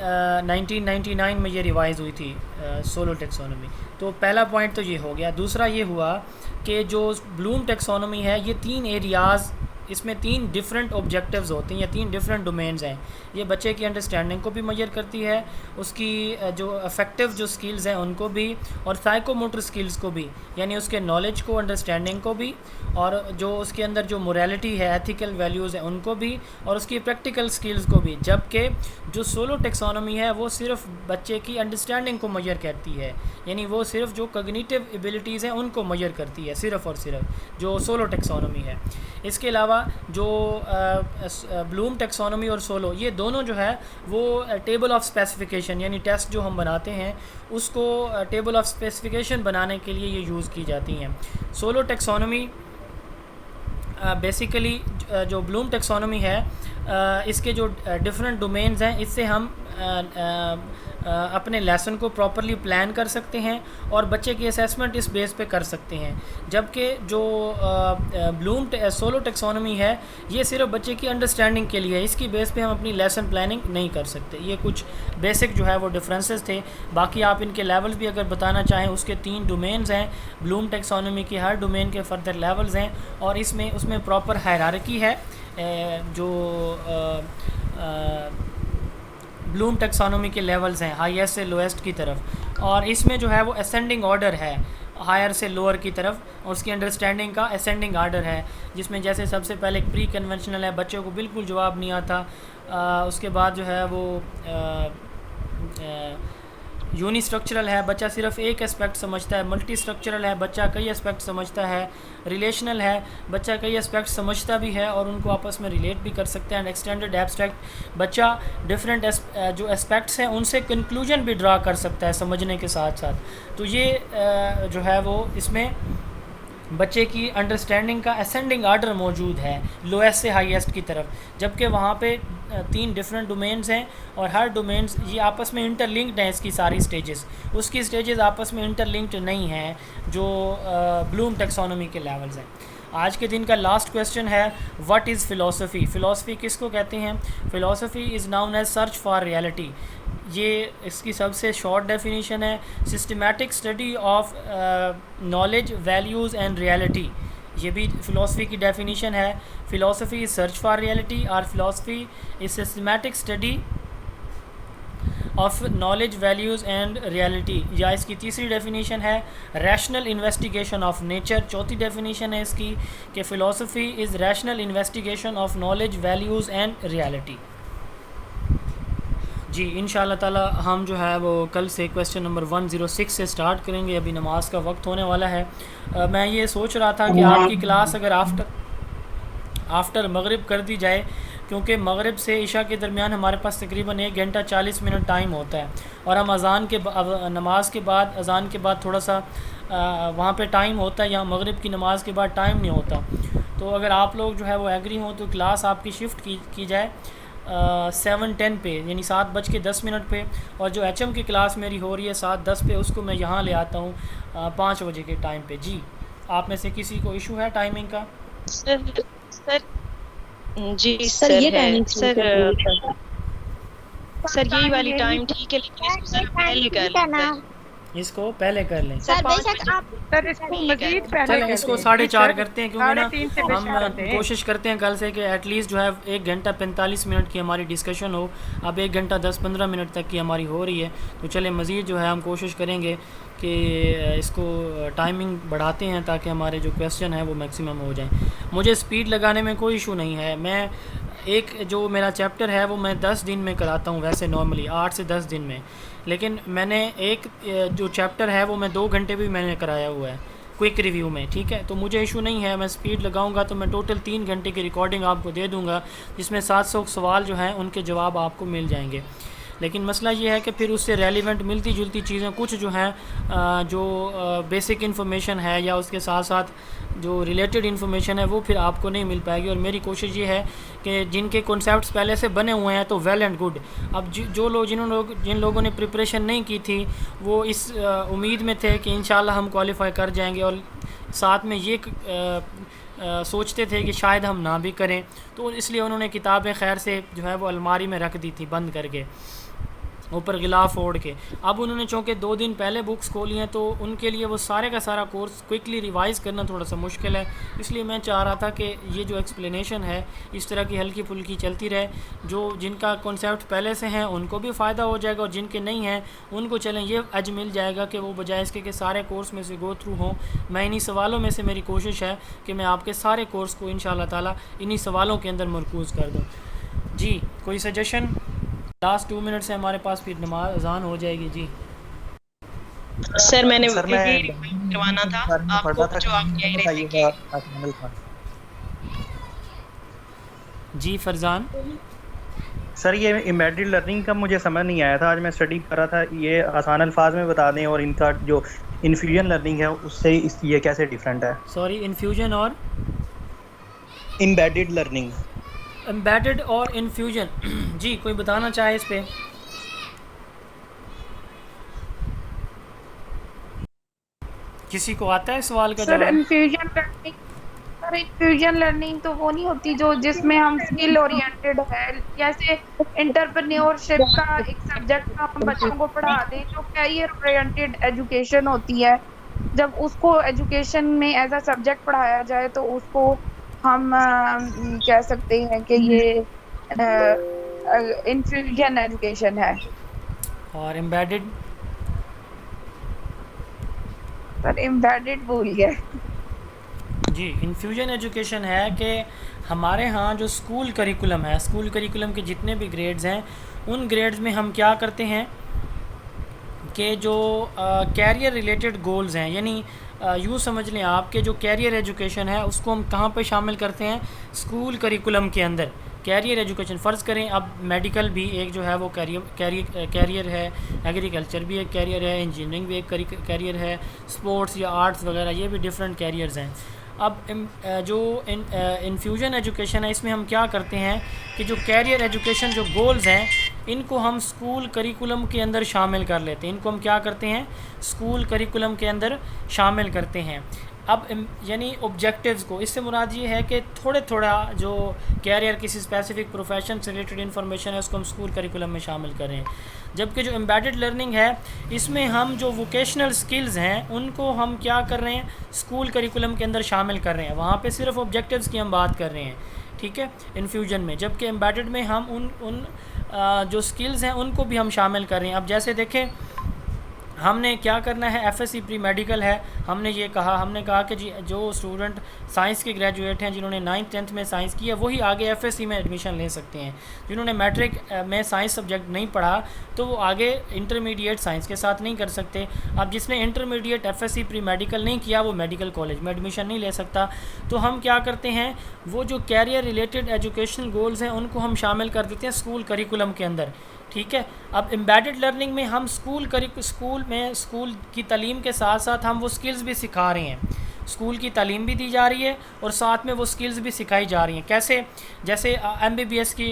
1999 में ये रिवाइज हुई थी सोलो टेक्सोनॉमी। तो पहला पॉइंट तो ये हो गया। दूसरा ये हुआ कि जो ब्लूम टेक्सोनॉमी है ये 3 एरियाज़, इसमें 3 डिफरेंट ऑब्जेक्टिव्स होते हैं या 3 डिफरेंट डोमेन्स हैं। ये बच्चे की अंडरस्टैंडिंग को भी मेजर करती है, उसकी जो अफेक्टिव जो स्किल्स हैं उनको भी, और साइकोमोटर स्किल्स को भी, यानी उसके नॉलेज को, अंडरस्टैंडिंग को भी, और जो उसके अंदर जो मोरालिटी है, एथिकल वैल्यूज़ हैं उनको भी, और उसकी प्रैक्टिकल स्किल्स को भी। जबकि जो सोलो टेक्सोनॉमी है वो सिर्फ बच्चे की अंडरस्टैंडिंग को मेजर करती है, यानी वो सिर्फ जो कॉग्निटिव एबिलिटीज़ हैं उनको मेजर करती है, सिर्फ और सिर्फ जो सोलो टेक्सोनॉमी है। इसके अलावा जो ब्लूम टेक्सोनॉमी और सोलो, ये दोनों जो है वो टेबल ऑफ स्पेसिफिकेशन, यानी टेस्ट जो हम बनाते हैं उसको टेबल ऑफ स्पेसिफिकेशन बनाने के लिए ये यूज़ की जाती हैं। सोलो टेक्सोनॉमी बेसिकली जो ब्लूम टेक्सोनॉमी है इसके जो डिफरेंट डोमेन्स हैं, इससे हम अपने लेसन को प्रॉपरली प्लान कर सकते हैं और बच्चे की असेसमेंट इस बेस पे कर सकते हैं। जबकि जो ब्लूम सोलो टेक्सोनॉमी है ये सिर्फ बच्चे की अंडरस्टैंडिंग के लिए है, इसकी बेस पे हम अपनी लेसन प्लानिंग नहीं कर सकते। ये कुछ बेसिक जो है वो डिफरेंसेस थे। बाकी आप इनके लेवल्स भी अगर बताना चाहें, उसके 3 डोमेन्स हैं ब्लूम टेक्सोनॉमी की, हर डोमेन के फर्दर लेवल्स हैं, और उसमें प्रॉपर हायरार्की है जो ब्लूम टेक्सोनॉमी के लेवल्स हैं हाईएस्ट से लोएस्ट की तरफ, और इसमें जो है वो असेंडिंग ऑर्डर है हायर से लोअर की तरफ, और उसकी अंडरस्टैंडिंग का असेंडिंग आर्डर है, जिसमें जैसे सबसे पहले एक प्री कन्वेंशनल है, बच्चे को बिल्कुल जवाब नहीं आता। उसके बाद जो है वो यूनी स्ट्रक्चरल है, बच्चा सिर्फ एक एस्पेक्ट समझता है। मल्टी स्ट्रक्चरल है, बच्चा कई एस्पेक्ट समझता है। रिलेशनल है, बच्चा कई एस्पेक्ट समझता भी है और उनको आपस में रिलेट भी कर सकते हैं। एक्सटेंडेड एब्स्ट्रैक्ट, बच्चा डिफरेंट जो एस्पेक्ट्स हैं उनसे कंक्लूजन भी ड्रा कर सकता है समझने के साथ साथ। तो ये जो है वो इसमें बच्चे की अंडरस्टैंडिंग का असेंडिंग आर्डर मौजूद है लोएस्ट से हाईएस्ट की तरफ, जबकि वहाँ पे 3 डिफरेंट डोमेन्स हैं और हर डोमेन्स ये आपस में इंटरलिंक्ड हैं। इसकी सारी स्टेजेस, उसकी स्टेजेस आपस में इंटरलिंक्ड नहीं हैं जो ब्लूम टेक्सोनॉमी के लेवल्स हैं। आज के दिन का लास्ट क्वेश्चन है, व्हाट इज़ फ़िलॉसफी? फ़िलॉसफी किसको कहते हैं? Philosophy is known as search for reality. ये इसकी सबसे शॉर्ट डेफिनेशन है, systematic study of knowledge, values and reality. ये भी फ़िलॉसफी की डेफिनेशन है। Philosophy is search for reality और philosophy is systematic study of knowledge, values and reality. या इसकी तीसरी डेफिनेशन है रैशनल इन्वेस्टिगेशन ऑफ नेचर। चौथी डेफिनेशन है इसकी कि philosophy is rational investigation of knowledge, values and reality. जी इंशाअल्लाह ताला हम जो है वो कल से क्वेश्चन नंबर 106 से स्टार्ट करेंगे। अभी नमाज का वक्त होने वाला है। मैं ये सोच रहा था कि आपकी क्लास अगर आफ्टर मगरिब कर दी जाए, क्योंकि मगरिब से इशा के दरमियान हमारे पास तकरीबन 1 घंटा 40 मिनट टाइम होता है, और हम नमाज के बाद अज़ान के बाद थोड़ा सा वहाँ पे टाइम होता है, यहाँ मगरिब की नमाज के बाद टाइम नहीं होता। तो अगर आप लोग जो है वो एग्री हो तो क्लास आपकी शिफ्ट की जाए 7:10 पे, यानी 7:10 पे, और जो HM की क्लास मेरी हो रही है 7:10 पे, उसको मैं यहाँ ले आता हूँ 5 बजे के टाइम पे। जी आप में से किसी को इशू है टाइमिंग का? सर जी सर ये टाइमिंग सर यही वाली टाइम ठीक है, लेकिन इसको सर पहले कर लें। इसको पहले कर लें सर, बेशक आप सर इसको मजीद पहले चलें, इसको 4:30 करते हैं, क्योंकि ना 3:30 से हम कोशिश करते हैं कल से कि एटलीस्ट जो है 1 घंटा 45 मिनट की हमारी डिस्कशन हो। अब 1 घंटा 10-15 मिनट तक की हमारी हो रही है, तो चलें मज़ीद जो है हम कोशिश करेंगे कि इसको टाइमिंग बढ़ाते हैं ताकि हमारे जो क्वेश्चन है वो मैक्सिमम हो जाएं। मुझे स्पीड लगाने में कोई इशू नहीं है। मैं एक जो मेरा चैप्टर है वो मैं 10 दिन में कराता हूँ वैसे नॉर्मली 8 से 10 दिन में, लेकिन मैंने एक जो चैप्टर है वो मैं 2 घंटे भी मैंने कराया हुआ है क्विक रिव्यू में, ठीक है। तो मुझे इशू नहीं है, मैं स्पीड लगाऊंगा तो मैं टोटल 3 घंटे की रिकॉर्डिंग आपको दे दूंगा, जिसमें 700 सवाल जो हैं उनके जवाब आपको मिल जाएंगे। लेकिन मसला ये है कि फिर उससे रेलिवेंट मिलती जुलती चीज़ें कुछ जो हैं जो बेसिक इन्फॉर्मेशन है या उसके साथ साथ जो रिलेटेड इन्फॉर्मेशन है वो फिर आपको नहीं मिल पाएगी। और मेरी कोशिश ये है कि जिनके कॉन्सेप्ट्स पहले से बने हुए हैं तो वेल एंड गुड। अब जो लोग जिन लोगों ने प्रिपरेशन नहीं की थी वो इस उम्मीद में थे कि इंशाल्लाह हम क्वालिफाई कर जाएंगे और साथ में ये सोचते थे कि शायद हम ना भी करें, तो इसलिए उन्होंने किताबें खैर से जो है वो अलमारी में रख दी थी बंद करके, ऊपर गिलाफ ओढ़ के। अब उन्होंने चूँकि 2 दिन पहले बुक्स खोली हैं तो उनके लिए वो सारे का सारा कोर्स क्विकली रिवाइज़ करना थोड़ा सा मुश्किल है। इसलिए मैं चाह रहा था कि ये जो एक्सप्लेनेशन है इस तरह की हल्की फुल्की चलती रहे, जो जिनका कॉन्सेप्ट पहले से हैं उनको भी फ़ायदा हो जाएगा और जिनके नहीं हैं उनको चलें ये अज मिल जाएगा कि वो बजाय इसके कि सारे कोर्स में से गो थ्रू हों। मैं इन्हीं सवालों में से मेरी कोशिश है कि मैं आपके सारे कोर्स को इंशाअल्लाह ताला इन्हीं सवालों के अंदर मरकूज़ कर दूँ। जी कोई सजेशन? लास्ट 2 मिनट से हमारे पास फिर नमाज अजान हो जाएगी। जी सर मैंने करवाना था आपको जो आप कह रहे थे। जी फरजान सर ये एम्बेडेड लर्निंग का मुझे समझ नहीं आया था, आज मैं स्टडी कर रहा था, ये आसान अल्फाज में बता दें और इनका जो इन्फ्यूजन लर्निंग है उससे ये कैसे डिफरेंट है? सॉरी इन्फ्यूजन और एम्बेडेड लर्निंग, एम्बेडेड और इन्फ्यूजन जी कोई बताना चाहे इस पे? किसी को आता है सवाल का सर? जवाब? इन्फ्यूजन लर्निंग तो वो नहीं होती जो जिसमें हम स्किल ओरिएंटेड है, जैसे एंटरप्रेन्योरशिप का एक सब्जेक्ट हम बच्चों को पढ़ा दें, जो कैरियर ओरिएंटेड एजुकेशन होती है, जब उसको एजुकेशन में एज अ सब्जेक्ट पढ़ाया जाए तो उसको हम कह सकते हैं कि ये इन्फ्यूजन एजुकेशन है। और एम्बेडेड? सर एम्बेडेड भूल गए। जी इन्फ्यूजन एजुकेशन है कि हमारे यहाँ जो स्कूल करिकुलम है, स्कूल करिकुलम के जितने भी ग्रेड्स हैं उन ग्रेड्स में हम क्या करते हैं कि जो कैरियर रिलेटेड गोल्स हैं, यानी यूँ समझ लें आपके जो कैरियर एजुकेशन है उसको हम कहाँ पे शामिल करते हैं? स्कूल करिकुलम के अंदर कैरियर एजुकेशन। फ़र्ज़ करें अब मेडिकल भी एक जो है वो कैरियर है, एग्रीकल्चर भी एक कैरियर है, इंजीनियरिंग भी एक कैरियर है, स्पोर्ट्स या आर्ट्स वगैरह ये भी डिफरेंट कैरियर्स हैं। अब जो इन्फ्यूजन एजुकेशन है इसमें हम क्या करते हैं कि जो कैरियर एजुकेशन जो गोल्स हैं इनको हम स्कूल करिकुलम के अंदर शामिल कर लेते हैं। इनको हम क्या करते हैं? स्कूल करिकुलम के अंदर शामिल करते हैं। अब यानी ऑब्जेक्टिव्स को, इससे मुराद ये है कि थोड़ा जो कैरियर किसी स्पेसिफिक प्रोफेशन से रिलेटेड इन्फॉर्मेशन है उसको हम स्कूल करिकुलम में शामिल करें। जबकि जो एम्बेडेड लर्निंग है इसमें हम जो वोकेशनल स्किल्स हैं उनको हम क्या कर रहे हैं? स्कूल करिकुलम के अंदर शामिल कर रहे हैं। वहाँ पे सिर्फ ऑब्जेक्टिव्स की हम बात कर रहे हैं, ठीक है, इन्फ्यूजन में। जबकि एम्बेडेड में हम उन जो स्किल्स हैं उनको भी हम शामिल कर रहे हैं। अब जैसे देखें हमने क्या करना है, एफएससी प्री मेडिकल है, हमने कहा कि जी जो स्टूडेंट साइंस के ग्रेजुएट हैं जिन्होंने 9th 10th में साइंस किया वही आगे एफएससी में एडमिशन ले सकते हैं। जिन्होंने मैट्रिक में साइंस सब्जेक्ट नहीं पढ़ा तो वो आगे इंटरमीडिएट साइंस के साथ नहीं कर सकते। अब जिसने इंटरमीडिएट एफएससी प्री मेडिकल नहीं किया वो मेडिकल कॉलेज में एडमिशन नहीं ले सकता। तो हम क्या करते हैं, वो जो कैरियर रिलेटेड एजुकेशनल गोल्स हैं उनको हम शामिल कर देते हैं स्कूल करिकुलम के अंदर, ठीक है। अब एम्बेडेड लर्निंग में हम स्कूल की तालीम के साथ साथ हम वो स्किल्स भी सिखा रहे हैं। स्कूल की तालीम भी दी जा रही है और साथ में वो स्किल्स भी सिखाई जा रही हैं। कैसे? जैसे MBBS की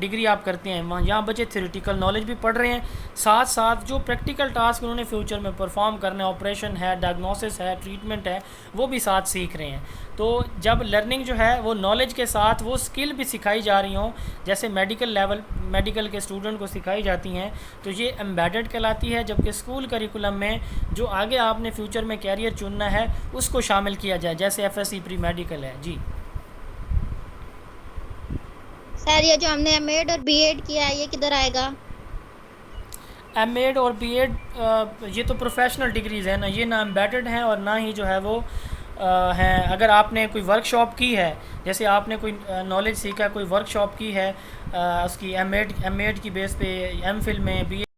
डिग्री आप करते हैं, वहाँ यहाँ बच्चे थ्योरेटिकल नॉलेज भी पढ़ रहे हैं, साथ साथ जो प्रैक्टिकल टास्क उन्होंने फ्यूचर में परफॉर्म करना है, ऑपरेशन है, डायग्नोसिस है, ट्रीटमेंट है, वो भी साथ सीख रहे हैं। तो जब लर्निंग जो है वो नॉलेज के साथ वो स्किल भी सिखाई जा रही हों, जैसे मेडिकल के स्टूडेंट को सिखाई जाती हैं, तो ये एम्बेडेड कहलाती है। जबकि स्कूल करिकुलम में जो आगे आपने फ्यूचर में कैरियर चुनना है उसको शामिल किया जाए, जैसे एफएससी प्री मेडिकल है। जी सर ये जो हमने एमएड और बीएड किया है ये किधर आएगा? एमएड और बीएड ये तो प्रोफेशनल डिग्रीज़ है ना, ये ना एम्बेडेड हैं और ना ही जो है वो हैं। अगर आपने कोई वर्कशॉप की है, जैसे आपने कोई नॉलेज सीखा, कोई वर्कशॉप की है उसकी एमएड की बेस पे, एमफिल में, बीएड